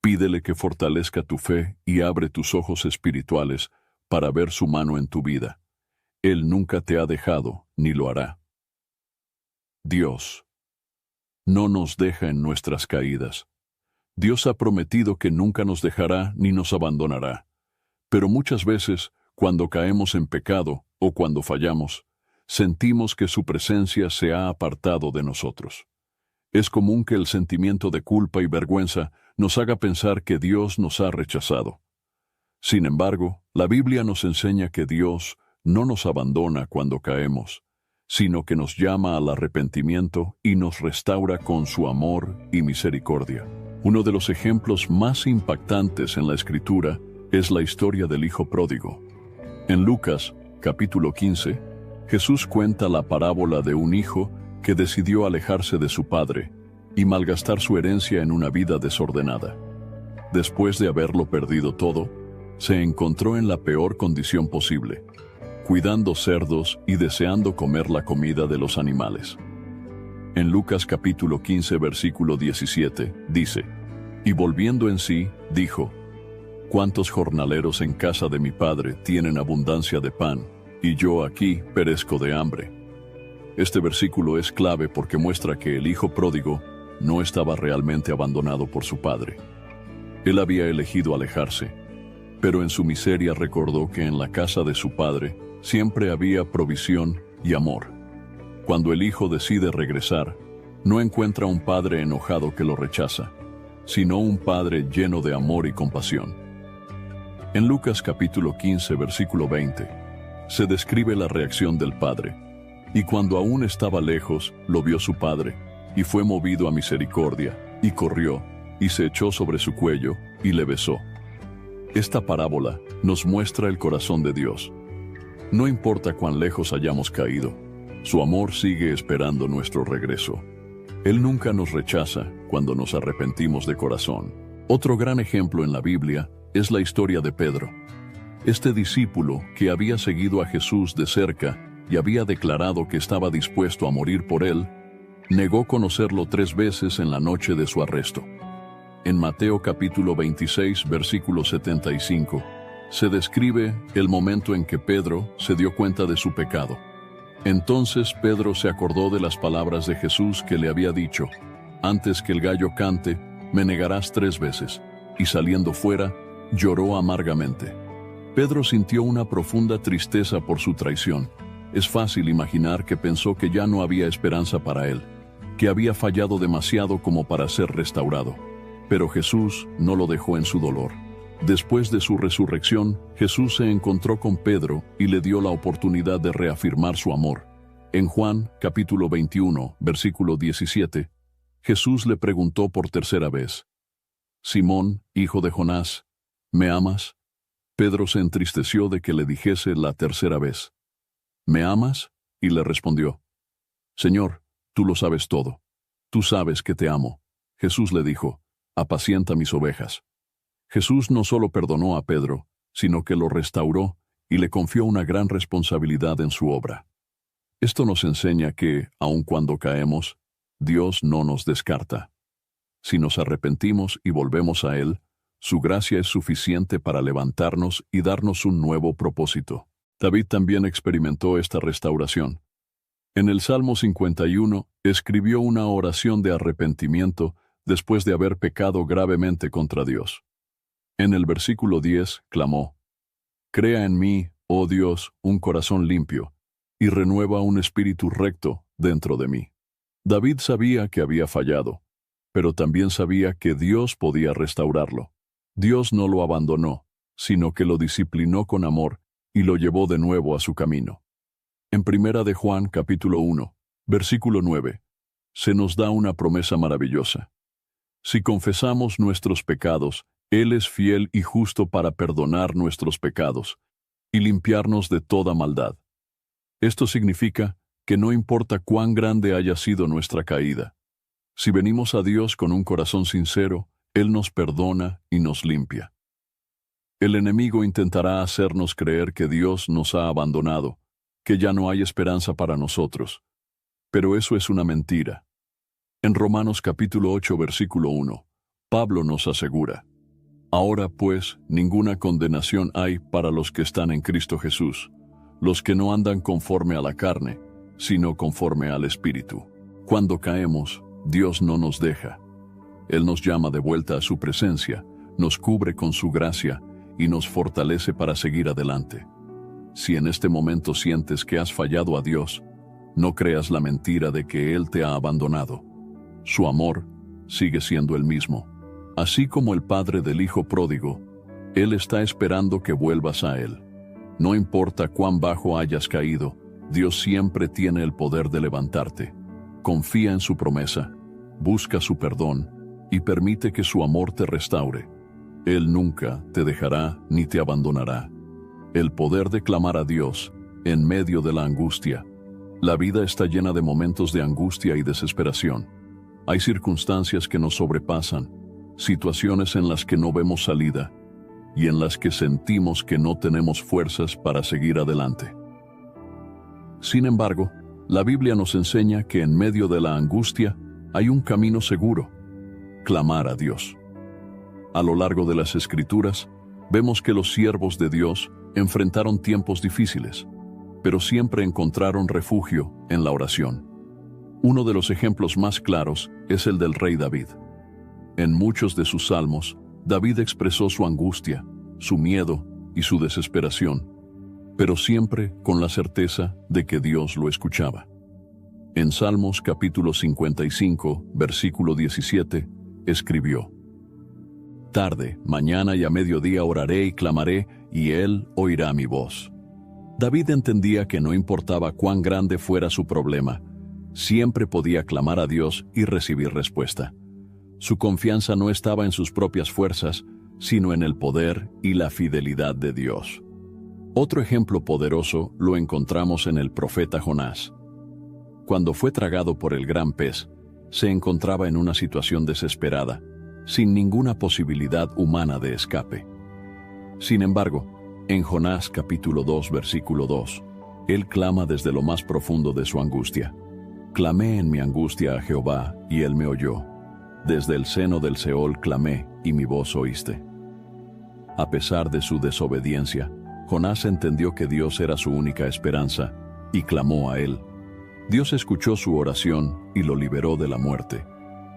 Pídele que fortalezca tu fe y abre tus ojos espirituales para ver su mano en tu vida. Él nunca te ha dejado ni lo hará. Dios no nos deja en nuestras caídas. Dios ha prometido que nunca nos dejará ni nos abandonará. Pero muchas veces, cuando caemos en pecado o cuando fallamos, sentimos que su presencia se ha apartado de nosotros. Es común que el sentimiento de culpa y vergüenza nos haga pensar que Dios nos ha rechazado. Sin embargo, la Biblia nos enseña que Dios no nos abandona cuando caemos, sino que nos llama al arrepentimiento y nos restaura con su amor y misericordia. Uno de los ejemplos más impactantes en la Escritura es la historia del Hijo Pródigo. En Lucas, capítulo 15, Jesús cuenta la parábola de un hijo que decidió alejarse de su padre y malgastar su herencia en una vida desordenada. Después de haberlo perdido todo, se encontró en la peor condición posible, cuidando cerdos y deseando comer la comida de los animales. En Lucas capítulo 15, versículo 17, dice: «Y volviendo en sí, dijo: ¿Cuántos jornaleros en casa de mi padre tienen abundancia de pan, y yo aquí perezco de hambre?» Este versículo es clave porque muestra que el hijo pródigo no estaba realmente abandonado por su padre. Él había elegido alejarse, pero en su miseria recordó que en la casa de su padre siempre había provisión y amor. Cuando el hijo decide regresar, no encuentra un padre enojado que lo rechaza, sino un padre lleno de amor y compasión. En Lucas capítulo 15, versículo 20, se describe la reacción del padre. «Y cuando aún estaba lejos, lo vio su padre, y fue movido a misericordia, y corrió, y se echó sobre su cuello, y le besó». Esta parábola nos muestra el corazón de Dios. No importa cuán lejos hayamos caído, su amor sigue esperando nuestro regreso. Él nunca nos rechaza cuando nos arrepentimos de corazón. Otro gran ejemplo en la Biblia es la historia de Pedro. Este discípulo que había seguido a Jesús de cerca y había declarado que estaba dispuesto a morir por él, Negó conocerlo 3 veces en la noche de su arresto. En Mateo capítulo 26, versículo 75, se describe el momento en que Pedro se dio cuenta de su pecado. Entonces Pedro se acordó de las palabras de Jesús que le había dicho: «Antes que el gallo cante, me negarás 3 veces». Y saliendo fuera, lloró amargamente. Pedro sintió una profunda tristeza por su traición. Es fácil imaginar que pensó que ya no había esperanza para él, que había fallado demasiado como para ser restaurado. Pero Jesús no lo dejó en su dolor. Después de su resurrección, Jesús se encontró con Pedro y le dio la oportunidad de reafirmar su amor. En Juan, capítulo 21, versículo 17, Jesús le preguntó por tercera vez: «Simón, hijo de Jonás, ¿me amas?». Pedro se entristeció de que le dijese la tercera vez: «¿Me amas?». Y le respondió: «Señor, tú lo sabes todo. Tú sabes que te amo». Jesús le dijo: «Apacienta mis ovejas». Jesús no solo perdonó a Pedro, sino que lo restauró y le confió una gran responsabilidad en su obra. Esto nos enseña que, aun cuando caemos, Dios no nos descarta. Si nos arrepentimos y volvemos a Él, su gracia es suficiente para levantarnos y darnos un nuevo propósito. David también experimentó esta restauración. En el Salmo 51, escribió una oración de arrepentimiento después de haber pecado gravemente contra Dios. En el versículo 10, clamó: «Crea en mí, oh Dios, un corazón limpio, y renueva un espíritu recto dentro de mí». David sabía que había fallado, pero también sabía que Dios podía restaurarlo. Dios no lo abandonó, sino que lo disciplinó con amor y lo llevó de nuevo a su camino. En Primera de Juan, capítulo 1, versículo 9, se nos da una promesa maravillosa. Si confesamos nuestros pecados, Él es fiel y justo para perdonar nuestros pecados y limpiarnos de toda maldad. Esto significa que no importa cuán grande haya sido nuestra caída, si venimos a Dios con un corazón sincero, Él nos perdona y nos limpia. El enemigo intentará hacernos creer que Dios nos ha abandonado, que ya no hay esperanza para nosotros. Pero eso es una mentira. En Romanos capítulo 8, versículo 1, Pablo nos asegura: «Ahora pues, ninguna condenación hay para los que están en Cristo Jesús, los que no andan conforme a la carne, sino conforme al Espíritu». Cuando caemos, Dios no nos deja. Él nos llama de vuelta a su presencia, nos cubre con su gracia y nos fortalece para seguir adelante. Si en este momento sientes que has fallado a Dios, no creas la mentira de que Él te ha abandonado. Su amor sigue siendo el mismo. Así como el padre del hijo pródigo, Él está esperando que vuelvas a Él. No importa cuán bajo hayas caído, Dios siempre tiene el poder de levantarte. Confía en su promesa, busca su perdón y permite que su amor te restaure. Él nunca te dejará ni te abandonará. El poder de clamar a Dios en medio de la angustia. La vida está llena de momentos de angustia y desesperación. Hay circunstancias que nos sobrepasan, situaciones en las que no vemos salida y en las que sentimos que no tenemos fuerzas para seguir adelante. Sin embargo, la Biblia nos enseña que en medio de la angustia hay un camino seguro: clamar a Dios. A lo largo de las Escrituras, vemos que los siervos de Dios enfrentaron tiempos difíciles, pero siempre encontraron refugio en la oración. Uno de los ejemplos más claros es el del rey David. En muchos de sus salmos, David expresó su angustia, su miedo y su desesperación, pero siempre con la certeza de que Dios lo escuchaba. En Salmos capítulo 55, versículo 17, escribió: «Tarde, mañana y a mediodía oraré y clamaré, y Él oirá mi voz». David entendía que no importaba cuán grande fuera su problema, siempre podía clamar a Dios y recibir respuesta. Su confianza no estaba en sus propias fuerzas, sino en el poder y la fidelidad de Dios. Otro ejemplo poderoso lo encontramos en el profeta Jonás. Cuando fue tragado por el gran pez, se encontraba en una situación desesperada, sin ninguna posibilidad humana de escape. Sin embargo, en Jonás capítulo 2, versículo 2, él clama desde lo más profundo de su angustia: Clamé en mi angustia a Jehová, y él me oyó. Desde el seno del Seol clamé, y mi voz oíste. A pesar de su desobediencia, Jonás entendió que Dios era su única esperanza, y clamó a él. Dios escuchó su oración y lo liberó de la muerte.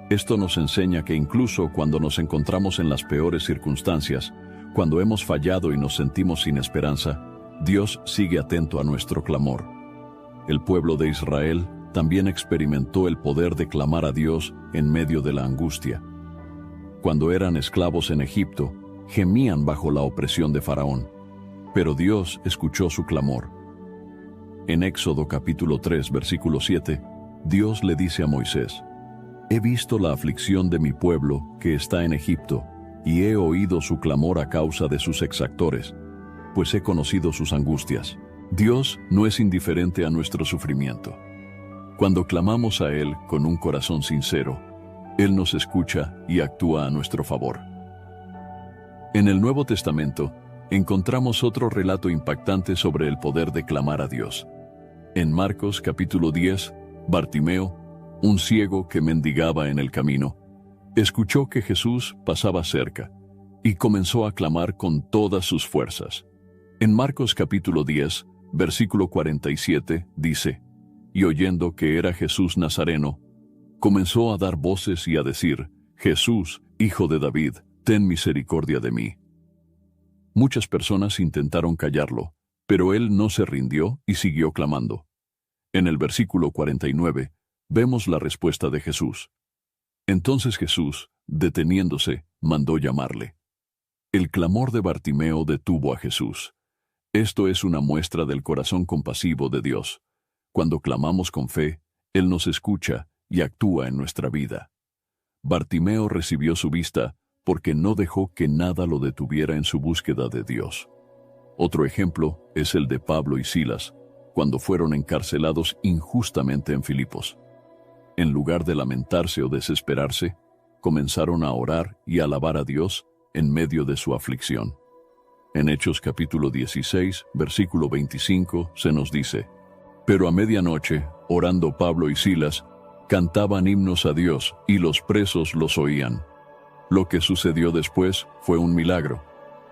Esto nos enseña que incluso cuando nos encontramos en las peores circunstancias, cuando hemos fallado y nos sentimos sin esperanza, Dios sigue atento a nuestro clamor. El pueblo de Israel también experimentó el poder de clamar a Dios en medio de la angustia. Cuando eran esclavos en Egipto, gemían bajo la opresión de Faraón, pero Dios escuchó su clamor. En Éxodo capítulo 3, versículo 7, Dios le dice a Moisés: «He visto la aflicción de mi pueblo que está en Egipto, y he oído su clamor a causa de sus exactores, pues he conocido sus angustias». Dios no es indiferente a nuestro sufrimiento. Cuando clamamos a Él con un corazón sincero, Él nos escucha y actúa a nuestro favor. En el Nuevo Testamento, encontramos otro relato impactante sobre el poder de clamar a Dios. En Marcos capítulo 10, Bartimeo, un ciego que mendigaba en el camino, escuchó que Jesús pasaba cerca y comenzó a clamar con todas sus fuerzas. En Marcos capítulo 10, versículo 47, dice: «Y oyendo que era Jesús Nazareno, comenzó a dar voces y a decir: Jesús, hijo de David, ten misericordia de mí». Muchas personas intentaron callarlo, pero él no se rindió y siguió clamando. En el versículo 49, vemos la respuesta de Jesús. Entonces Jesús, deteniéndose, mandó llamarle. El clamor de Bartimeo detuvo a Jesús. Esto es una muestra del corazón compasivo de Dios. Cuando clamamos con fe, Él nos escucha y actúa en nuestra vida. Bartimeo recibió su vista porque no dejó que nada lo detuviera en su búsqueda de Dios. Otro ejemplo es el de Pablo y Silas, cuando fueron encarcelados injustamente en Filipos. En lugar de lamentarse o desesperarse, comenzaron a orar y a alabar a Dios en medio de su aflicción. En Hechos capítulo 16, versículo 25, se nos dice: «Pero a medianoche, orando Pablo y Silas, cantaban himnos a Dios y los presos los oían». Lo que sucedió después fue un milagro.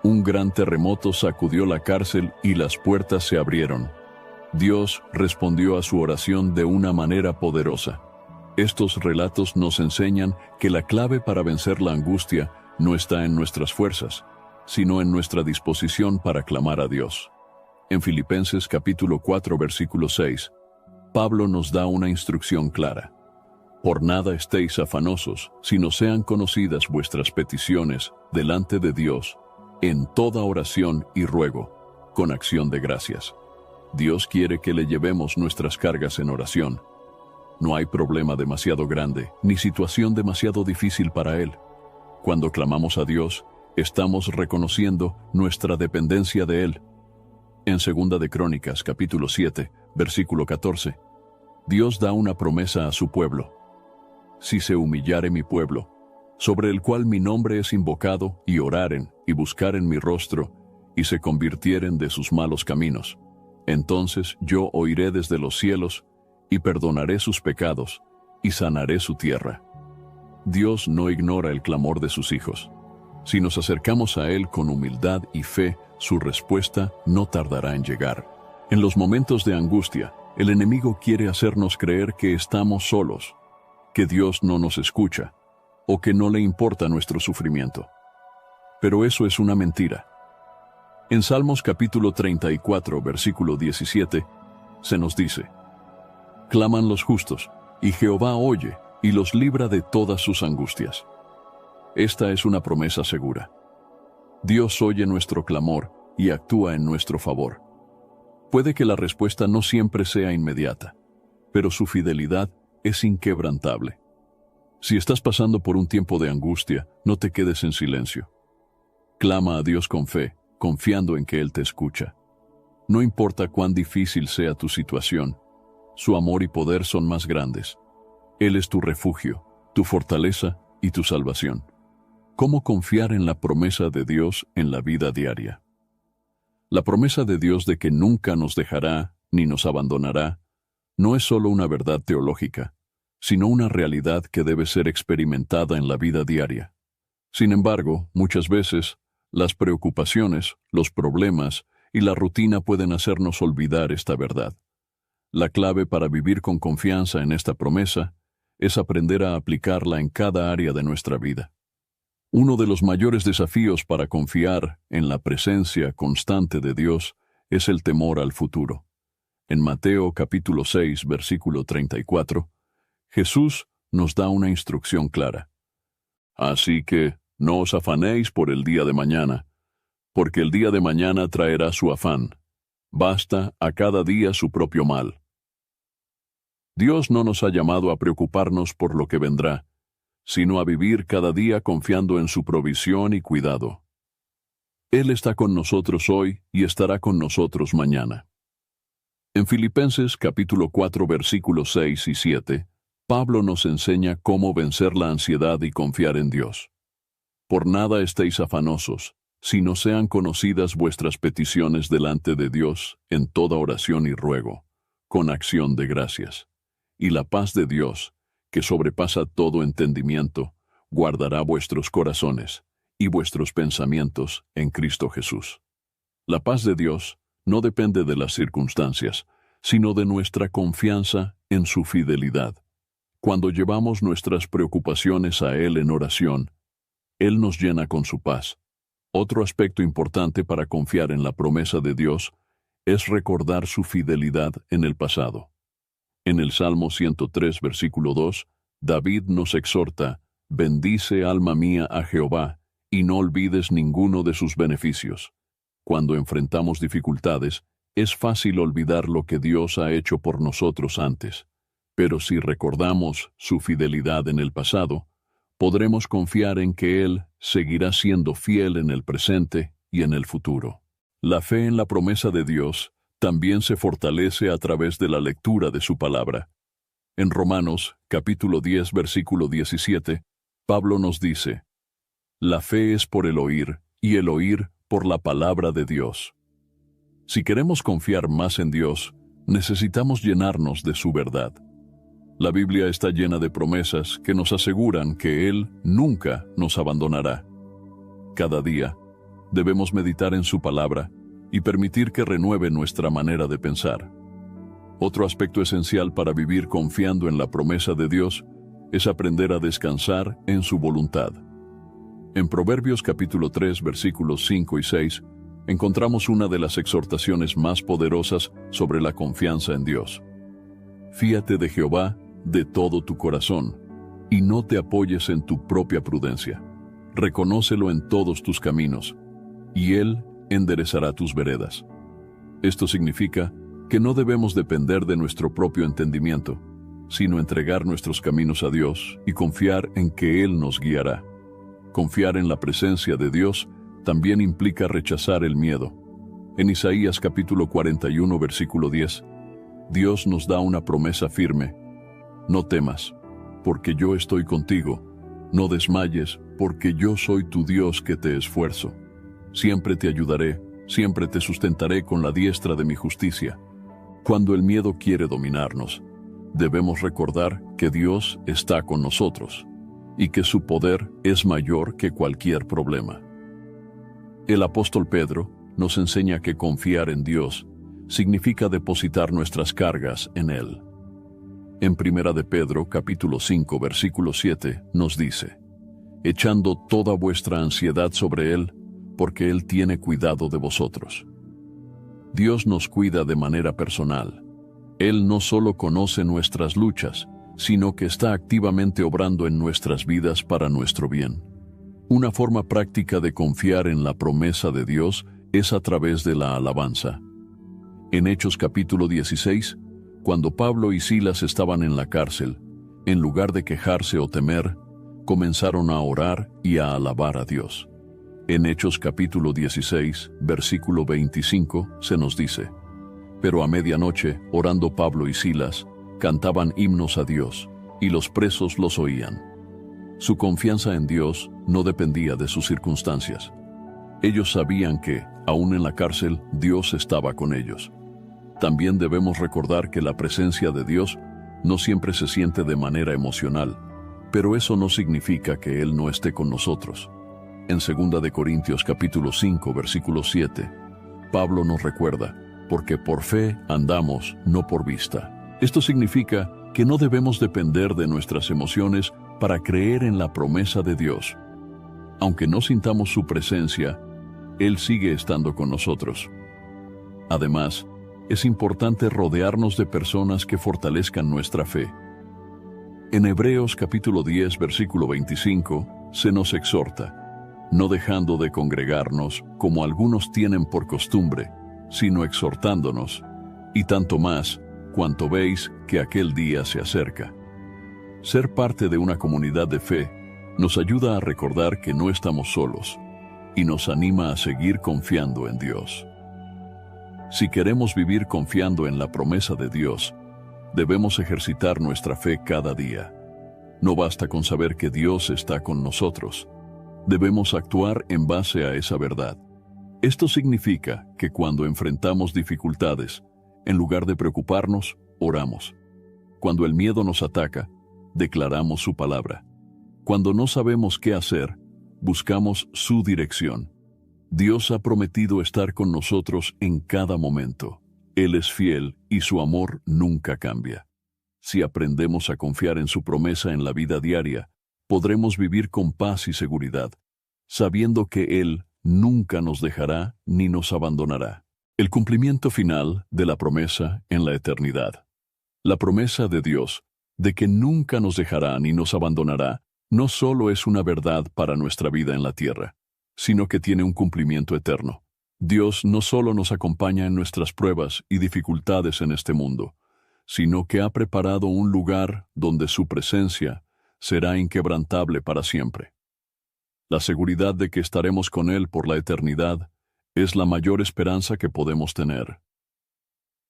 Un gran terremoto sacudió la cárcel y las puertas se abrieron. Dios respondió a su oración de una manera poderosa. Estos relatos nos enseñan que la clave para vencer la angustia no está en nuestras fuerzas, sino en nuestra disposición para clamar a Dios. En Filipenses capítulo 4, versículo 6, Pablo nos da una instrucción clara. «Por nada estéis afanosos, sino sean conocidas vuestras peticiones delante de Dios, en toda oración y ruego, con acción de gracias». Dios quiere que le llevemos nuestras cargas en oración. No hay problema demasiado grande, ni situación demasiado difícil para Él. Cuando clamamos a Dios, estamos reconociendo nuestra dependencia de Él. En 2 de Crónicas, capítulo 7, versículo 14, Dios da una promesa a su pueblo. «Si se humillare mi pueblo, sobre el cual mi nombre es invocado, y oraren, y buscaren mi rostro, y se convirtieren de sus malos caminos, entonces yo oiré desde los cielos, y perdonaré sus pecados, y sanaré su tierra». Dios no ignora el clamor de sus hijos. Si nos acercamos a Él con humildad y fe, su respuesta no tardará en llegar. En los momentos de angustia, el enemigo quiere hacernos creer que estamos solos, que Dios no nos escucha, o que no le importa nuestro sufrimiento. Pero eso es una mentira. En Salmos capítulo 34, versículo 17, se nos dice: «Claman los justos, y Jehová oye, y los libra de todas sus angustias». Esta es una promesa segura. Dios oye nuestro clamor y actúa en nuestro favor. Puede que la respuesta no siempre sea inmediata, pero su fidelidad es inquebrantable. Si estás pasando por un tiempo de angustia, no te quedes en silencio. Clama a Dios con fe, confiando en que Él te escucha. No importa cuán difícil sea tu situación, su amor y poder son más grandes. Él es tu refugio, tu fortaleza y tu salvación. ¿Cómo confiar en la promesa de Dios en la vida diaria? La promesa de Dios de que nunca nos dejará ni nos abandonará no es solo una verdad teológica, sino una realidad que debe ser experimentada en la vida diaria. Sin embargo, muchas veces, las preocupaciones, los problemas y la rutina pueden hacernos olvidar esta verdad. La clave para vivir con confianza en esta promesa es aprender a aplicarla en cada área de nuestra vida. Uno de los mayores desafíos para confiar en la presencia constante de Dios es el temor al futuro. En Mateo capítulo 6, versículo 34, Jesús nos da una instrucción clara. Así que no os afanéis por el día de mañana, porque el día de mañana traerá su afán. Basta a cada día su propio mal. Dios no nos ha llamado a preocuparnos por lo que vendrá, sino a vivir cada día confiando en su provisión y cuidado. Él está con nosotros hoy y estará con nosotros mañana. En Filipenses capítulo 4 versículos 6 y 7, Pablo nos enseña cómo vencer la ansiedad y confiar en Dios. Por nada estéis afanosos, sino sean conocidas vuestras peticiones delante de Dios en toda oración y ruego, con acción de gracias. Y la paz de Dios, que sobrepasa todo entendimiento, guardará vuestros corazones y vuestros pensamientos en Cristo Jesús. La paz de Dios no depende de las circunstancias, sino de nuestra confianza en su fidelidad. Cuando llevamos nuestras preocupaciones a Él en oración, Él nos llena con su paz. Otro aspecto importante para confiar en la promesa de Dios es recordar su fidelidad en el pasado. En el Salmo 103, versículo 2, David nos exhorta, «Bendice, alma mía, a Jehová, y no olvides ninguno de sus beneficios». Cuando enfrentamos dificultades, es fácil olvidar lo que Dios ha hecho por nosotros antes. Pero si recordamos su fidelidad en el pasado, podremos confiar en que Él seguirá siendo fiel en el presente y en el futuro. La fe en la promesa de Dios también se fortalece a través de la lectura de su palabra. En Romanos, capítulo 10, versículo 17, Pablo nos dice, «La fe es por el oír, y el oír por la palabra de Dios». Si queremos confiar más en Dios, necesitamos llenarnos de su verdad. La Biblia está llena de promesas que nos aseguran que Él nunca nos abandonará. Cada día, debemos meditar en su palabra y permitir que renueve nuestra manera de pensar. Otro aspecto esencial para vivir confiando en la promesa de Dios es aprender a descansar en su voluntad. En Proverbios capítulo 3, versículos 5 y 6, encontramos una de las exhortaciones más poderosas sobre la confianza en Dios. Fíate de Jehová de todo tu corazón, y no te apoyes en tu propia prudencia. Reconócelo en todos tus caminos, y Él enderezará tus veredas. Esto significa que no debemos depender de nuestro propio entendimiento, sino entregar nuestros caminos a Dios y confiar en que Él nos guiará. Confiar en la presencia de Dios también implica rechazar el miedo. En Isaías capítulo 41, versículo 10, Dios nos da una promesa firme. No temas, porque yo estoy contigo. No desmayes, porque yo soy tu Dios que te esfuerzo. Siempre te ayudaré, siempre te sustentaré con la diestra de mi justicia. Cuando el miedo quiere dominarnos, debemos recordar que Dios está con nosotros y que su poder es mayor que cualquier problema. El apóstol Pedro nos enseña que confiar en Dios significa depositar nuestras cargas en Él. En 1 de Pedro, capítulo 5, versículo 7, nos dice, «Echando toda vuestra ansiedad sobre Él, porque Él tiene cuidado de vosotros». Dios nos cuida de manera personal. Él no solo conoce nuestras luchas, sino que está activamente obrando en nuestras vidas para nuestro bien. Una forma práctica de confiar en la promesa de Dios es a través de la alabanza. En Hechos capítulo 16, cuando Pablo y Silas estaban en la cárcel, en lugar de quejarse o temer, comenzaron a orar y a alabar a Dios. En Hechos capítulo 16, versículo 25, se nos dice, «Pero a medianoche, orando Pablo y Silas, cantaban himnos a Dios, y los presos los oían». Su confianza en Dios no dependía de sus circunstancias. Ellos sabían que, aún en la cárcel, Dios estaba con ellos. También debemos recordar que la presencia de Dios no siempre se siente de manera emocional, pero eso no significa que Él no esté con nosotros. En 2 de Corintios capítulo 5, versículo 7, Pablo nos recuerda, porque por fe andamos, no por vista. Esto significa que no debemos depender de nuestras emociones para creer en la promesa de Dios. Aunque no sintamos su presencia, Él sigue estando con nosotros. Además, es importante rodearnos de personas que fortalezcan nuestra fe. En Hebreos capítulo 10, versículo 25, se nos exhorta, no dejando de congregarnos como algunos tienen por costumbre, sino exhortándonos, y tanto más, cuanto veis que aquel día se acerca. Ser parte de una comunidad de fe nos ayuda a recordar que no estamos solos, y nos anima a seguir confiando en Dios. Si queremos vivir confiando en la promesa de Dios, debemos ejercitar nuestra fe cada día. No basta con saber que Dios está con nosotros. Debemos actuar en base a esa verdad. Esto significa que cuando enfrentamos dificultades, en lugar de preocuparnos, oramos. Cuando el miedo nos ataca, declaramos su palabra. Cuando no sabemos qué hacer, buscamos su dirección. Dios ha prometido estar con nosotros en cada momento. Él es fiel y su amor nunca cambia. Si aprendemos a confiar en su promesa en la vida diaria, podremos vivir con paz y seguridad, sabiendo que Él nunca nos dejará ni nos abandonará. El cumplimiento final de la promesa en la eternidad. La promesa de Dios de que nunca nos dejará ni nos abandonará no solo es una verdad para nuestra vida en la tierra, sino que tiene un cumplimiento eterno. Dios no solo nos acompaña en nuestras pruebas y dificultades en este mundo, sino que ha preparado un lugar donde su presencia será inquebrantable para siempre. La seguridad de que estaremos con Él por la eternidad es la mayor esperanza que podemos tener.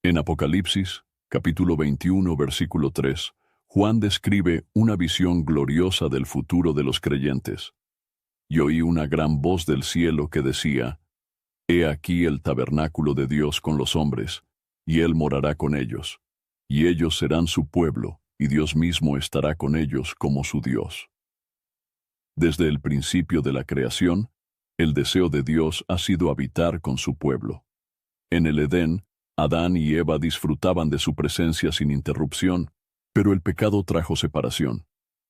En Apocalipsis, capítulo 21, versículo 3, Juan describe una visión gloriosa del futuro de los creyentes. Y oí una gran voz del cielo que decía, «He aquí el tabernáculo de Dios con los hombres, y Él morará con ellos, y ellos serán su pueblo, y Dios mismo estará con ellos como su Dios». Desde el principio de la creación, el deseo de Dios ha sido habitar con su pueblo. En el Edén, Adán y Eva disfrutaban de su presencia sin interrupción, pero el pecado trajo separación.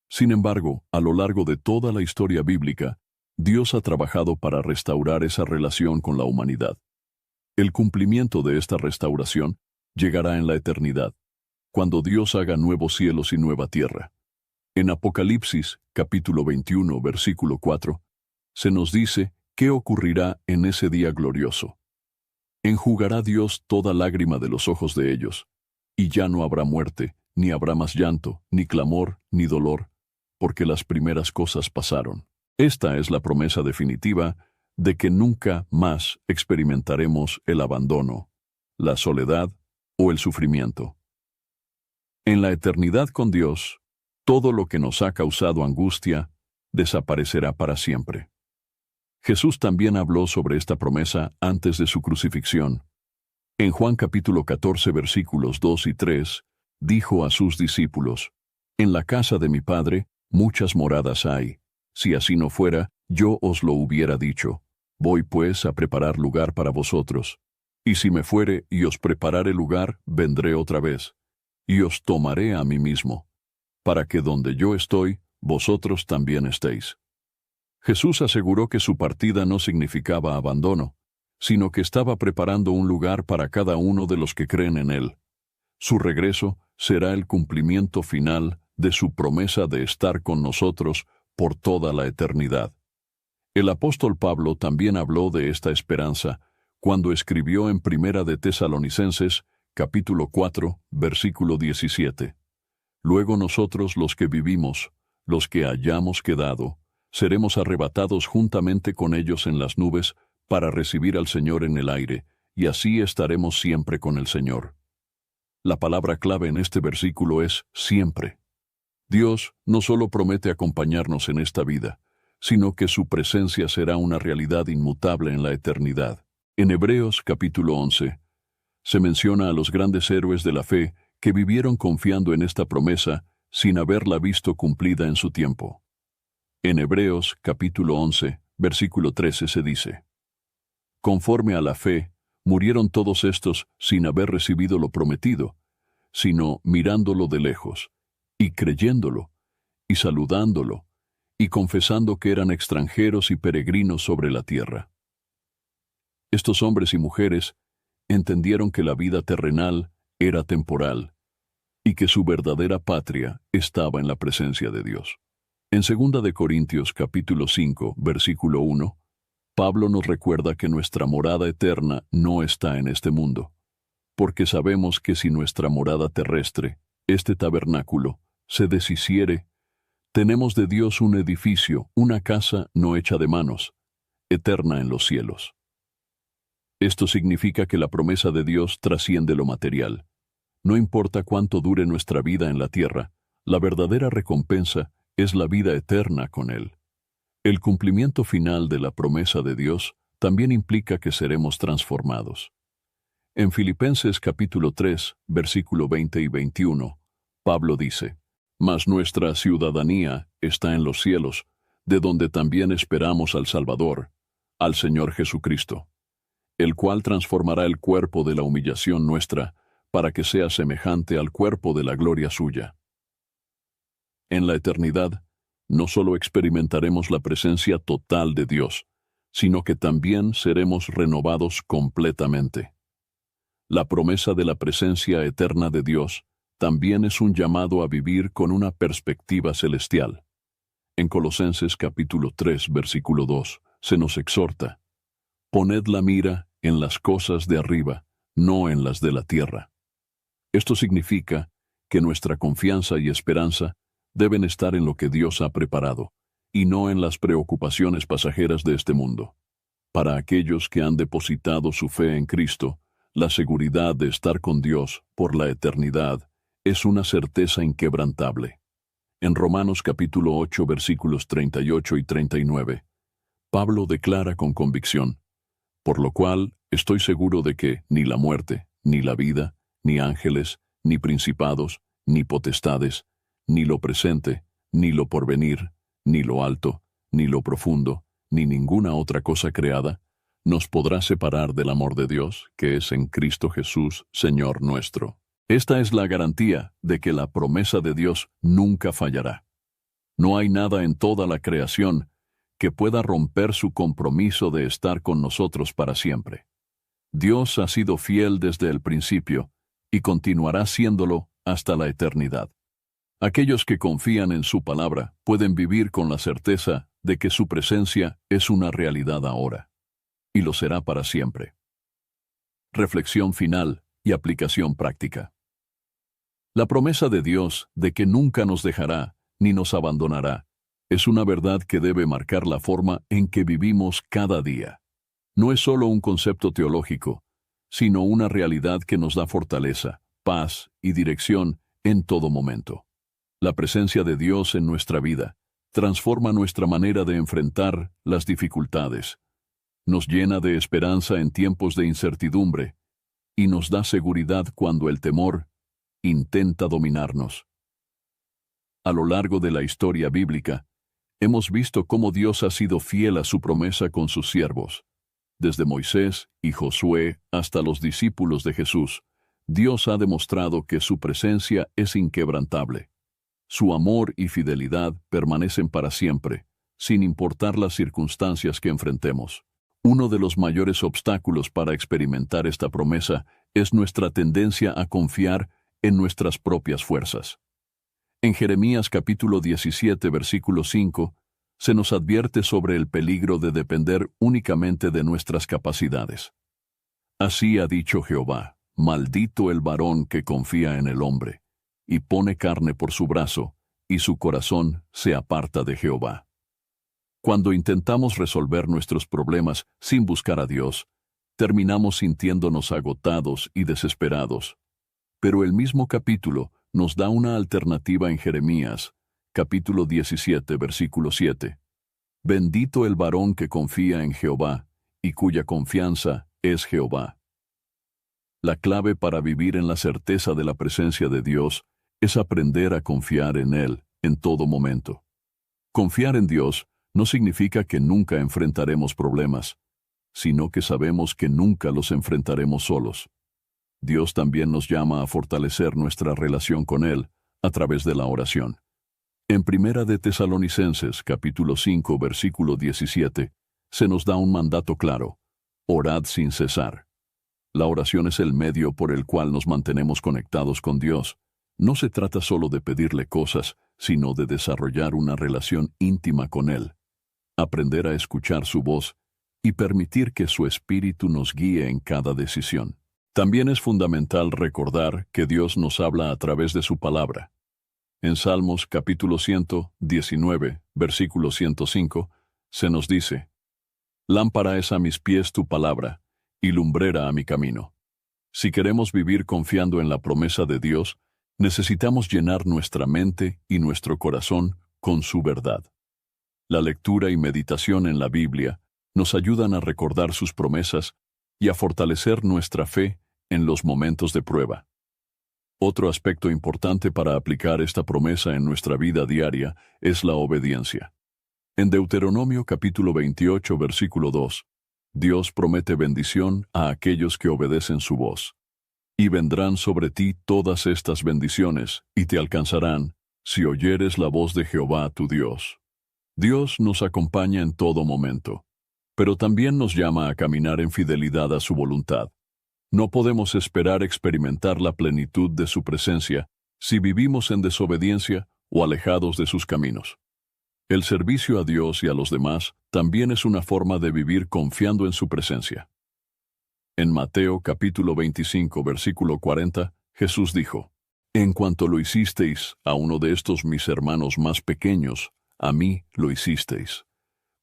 Sin embargo, a lo largo de toda la historia bíblica, Dios ha trabajado para restaurar esa relación con la humanidad. El cumplimiento de esta restauración llegará en la eternidad, cuando Dios haga nuevos cielos y nueva tierra. En Apocalipsis, capítulo 21, versículo 4, se nos dice qué ocurrirá en ese día glorioso. Enjugará Dios toda lágrima de los ojos de ellos, y ya no habrá muerte, ni habrá más llanto, ni clamor, ni dolor, porque las primeras cosas pasaron. Esta es la promesa definitiva de que nunca más experimentaremos el abandono, la soledad o el sufrimiento. En la eternidad con Dios, todo lo que nos ha causado angustia desaparecerá para siempre. Jesús también habló sobre esta promesa antes de su crucifixión. En Juan capítulo 14 versículos 2 y 3, dijo a sus discípulos, «En la casa de mi Padre muchas moradas hay. Si así no fuera, yo os lo hubiera dicho. Voy pues a preparar lugar para vosotros. Y si me fuere y os preparare lugar, vendré otra vez, y os tomaré a mí mismo, para que donde yo estoy, vosotros también estéis». Jesús aseguró que su partida no significaba abandono, sino que estaba preparando un lugar para cada uno de los que creen en Él. Su regreso será el cumplimiento final de su promesa de estar con nosotros por toda la eternidad. El apóstol Pablo también habló de esta esperanza cuando escribió en Primera de Tesalonicenses, capítulo 4, versículo 17. Luego nosotros los que vivimos, los que hayamos quedado, seremos arrebatados juntamente con ellos en las nubes para recibir al Señor en el aire, y así estaremos siempre con el Señor. La palabra clave en este versículo es siempre. Dios no solo promete acompañarnos en esta vida, sino que su presencia será una realidad inmutable en la eternidad. En Hebreos capítulo 11, se menciona a los grandes héroes de la fe que vivieron confiando en esta promesa sin haberla visto cumplida en su tiempo. En Hebreos capítulo 11, versículo 13 se dice: Conforme a la fe, murieron todos estos sin haber recibido lo prometido, sino mirándolo de lejos, y creyéndolo, y saludándolo, y confesando que eran extranjeros y peregrinos sobre la tierra. Estos hombres y mujeres entendieron que la vida terrenal era temporal, y que su verdadera patria estaba en la presencia de Dios. En 2 de Corintios capítulo 5, versículo 1, Pablo nos recuerda que nuestra morada eterna no está en este mundo, porque sabemos que si nuestra morada terrestre, este tabernáculo, se deshiciere, tenemos de Dios un edificio, una casa no hecha de manos, eterna en los cielos. Esto significa que la promesa de Dios trasciende lo material. No importa cuánto dure nuestra vida en la tierra, la verdadera recompensa es la vida eterna con Él. El cumplimiento final de la promesa de Dios también implica que seremos transformados. En Filipenses capítulo 3, versículo 20 y 21, Pablo dice: Mas nuestra ciudadanía está en los cielos, de donde también esperamos al Salvador, al Señor Jesucristo, el cual transformará el cuerpo de la humillación nuestra, para que sea semejante al cuerpo de la gloria suya. En la eternidad, no solo experimentaremos la presencia total de Dios, sino que también seremos renovados completamente. La promesa de la presencia eterna de Dios también es un llamado a vivir con una perspectiva celestial. En Colosenses capítulo 3, versículo 2, se nos exhorta: Poned la mira en las cosas de arriba, no en las de la tierra. Esto significa que nuestra confianza y esperanza deben estar en lo que Dios ha preparado, y no en las preocupaciones pasajeras de este mundo. Para aquellos que han depositado su fe en Cristo, la seguridad de estar con Dios por la eternidad es una certeza inquebrantable. En Romanos capítulo 8, versículos 38 y 39, Pablo declara con convicción: Por lo cual estoy seguro de que ni la muerte, ni la vida, ni ángeles, ni principados, ni potestades, ni lo presente, ni lo porvenir, ni lo alto, ni lo profundo, ni ninguna otra cosa creada, nos podrá separar del amor de Dios, que es en Cristo Jesús, Señor nuestro. Esta es la garantía de que la promesa de Dios nunca fallará. No hay nada en toda la creación que pueda romper su compromiso de estar con nosotros para siempre. Dios ha sido fiel desde el principio y continuará siéndolo hasta la eternidad. Aquellos que confían en su palabra pueden vivir con la certeza de que su presencia es una realidad ahora, y lo será para siempre. Reflexión final y aplicación práctica. La promesa de Dios de que nunca nos dejará ni nos abandonará es una verdad que debe marcar la forma en que vivimos cada día. No es solo un concepto teológico, sino una realidad que nos da fortaleza, paz y dirección en todo momento. La presencia de Dios en nuestra vida transforma nuestra manera de enfrentar las dificultades, nos llena de esperanza en tiempos de incertidumbre y nos da seguridad cuando el temor intenta dominarnos. A lo largo de la historia bíblica, hemos visto cómo Dios ha sido fiel a su promesa con sus siervos. Desde Moisés y Josué hasta los discípulos de Jesús, Dios ha demostrado que su presencia es inquebrantable. Su amor y fidelidad permanecen para siempre, sin importar las circunstancias que enfrentemos. Uno de los mayores obstáculos para experimentar esta promesa es nuestra tendencia a confiar en nuestras propias fuerzas. En Jeremías capítulo 17, versículo 5, se nos advierte sobre el peligro de depender únicamente de nuestras capacidades. Así ha dicho Jehová: maldito el varón que confía en el hombre, y pone carne por su brazo, y su corazón se aparta de Jehová. Cuando intentamos resolver nuestros problemas sin buscar a Dios, terminamos sintiéndonos agotados y desesperados. Pero el mismo capítulo nos da una alternativa en Jeremías, capítulo 17, versículo 7. Bendito el varón que confía en Jehová, y cuya confianza es Jehová. La clave para vivir en la certeza de la presencia de Dios es aprender a confiar en Él en todo momento. Confiar en Dios no significa que nunca enfrentaremos problemas, sino que sabemos que nunca los enfrentaremos solos. Dios también nos llama a fortalecer nuestra relación con Él a través de la oración. En Primera de Tesalonicenses, capítulo 5, versículo 17, se nos da un mandato claro: orad sin cesar. La oración es el medio por el cual nos mantenemos conectados con Dios. No se trata solo de pedirle cosas, sino de desarrollar una relación íntima con Él. Aprender a escuchar su voz y permitir que su Espíritu nos guíe en cada decisión. También es fundamental recordar que Dios nos habla a través de su palabra. En Salmos capítulo 119, versículo 105, se nos dice: Lámpara es a mis pies tu palabra, y lumbrera a mi camino. Si queremos vivir confiando en la promesa de Dios, necesitamos llenar nuestra mente y nuestro corazón con su verdad. La lectura y meditación en la Biblia nos ayudan a recordar sus promesas y a fortalecer nuestra fe en los momentos de prueba. Otro aspecto importante para aplicar esta promesa en nuestra vida diaria es la obediencia. En Deuteronomio capítulo 28, versículo 2, Dios promete bendición a aquellos que obedecen su voz. Y vendrán sobre ti todas estas bendiciones, y te alcanzarán, si oyeres la voz de Jehová tu Dios. Dios nos acompaña en todo momento, pero también nos llama a caminar en fidelidad a su voluntad. No podemos esperar experimentar la plenitud de su presencia si vivimos en desobediencia o alejados de sus caminos. El servicio a Dios y a los demás también es una forma de vivir confiando en su presencia. En Mateo capítulo 25, versículo 40, Jesús dijo: En cuanto lo hicisteis a uno de estos mis hermanos más pequeños, a mí lo hicisteis.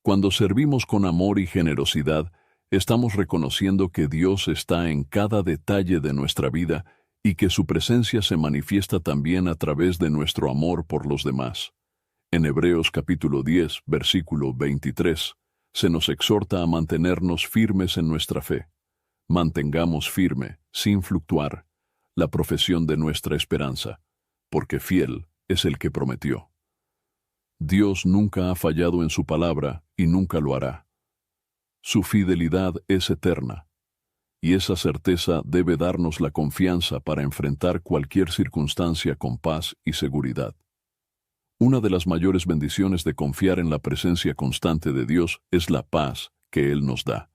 Cuando servimos con amor y generosidad, estamos reconociendo que Dios está en cada detalle de nuestra vida y que su presencia se manifiesta también a través de nuestro amor por los demás. En Hebreos capítulo 10, versículo 23, se nos exhorta a mantenernos firmes en nuestra fe. Mantengamos firme, sin fluctuar, la profesión de nuestra esperanza, porque fiel es el que prometió. Dios nunca ha fallado en su palabra y nunca lo hará. Su fidelidad es eterna, y esa certeza debe darnos la confianza para enfrentar cualquier circunstancia con paz y seguridad. Una de las mayores bendiciones de confiar en la presencia constante de Dios es la paz que Él nos da.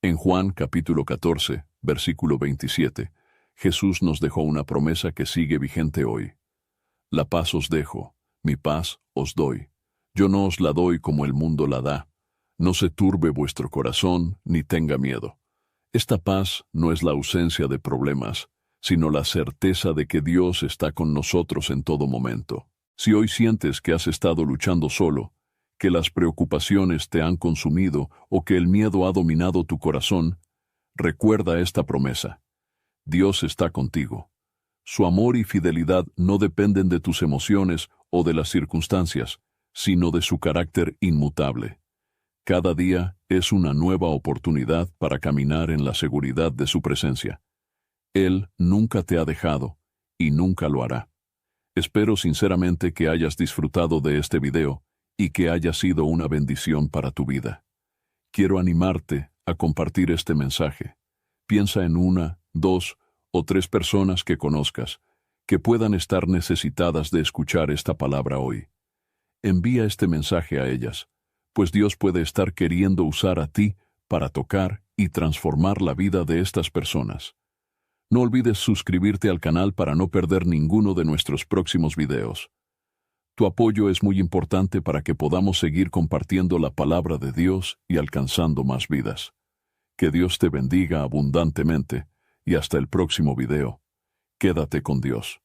En Juan capítulo 14, versículo 27, Jesús nos dejó una promesa que sigue vigente hoy. La paz os dejo, mi paz os doy. Yo no os la doy como el mundo la da. No se turbe vuestro corazón, ni tenga miedo. Esta paz no es la ausencia de problemas, sino la certeza de que Dios está con nosotros en todo momento. Si hoy sientes que has estado luchando solo, que las preocupaciones te han consumido o que el miedo ha dominado tu corazón, recuerda esta promesa. Dios está contigo. Su amor y fidelidad no dependen de tus emociones o de las circunstancias, sino de su carácter inmutable. Cada día es una nueva oportunidad para caminar en la seguridad de su presencia. Él nunca te ha dejado y nunca lo hará. Espero sinceramente que hayas disfrutado de este video y que haya sido una bendición para tu vida. Quiero animarte a compartir este mensaje. Piensa en 1, 2 o 3 personas que conozcas que puedan estar necesitadas de escuchar esta palabra hoy. Envía este mensaje a ellas, pues Dios puede estar queriendo usar a ti para tocar y transformar la vida de estas personas. No olvides suscribirte al canal para no perder ninguno de nuestros próximos videos. Tu apoyo es muy importante para que podamos seguir compartiendo la palabra de Dios y alcanzando más vidas. Que Dios te bendiga abundantemente y hasta el próximo video. Quédate con Dios.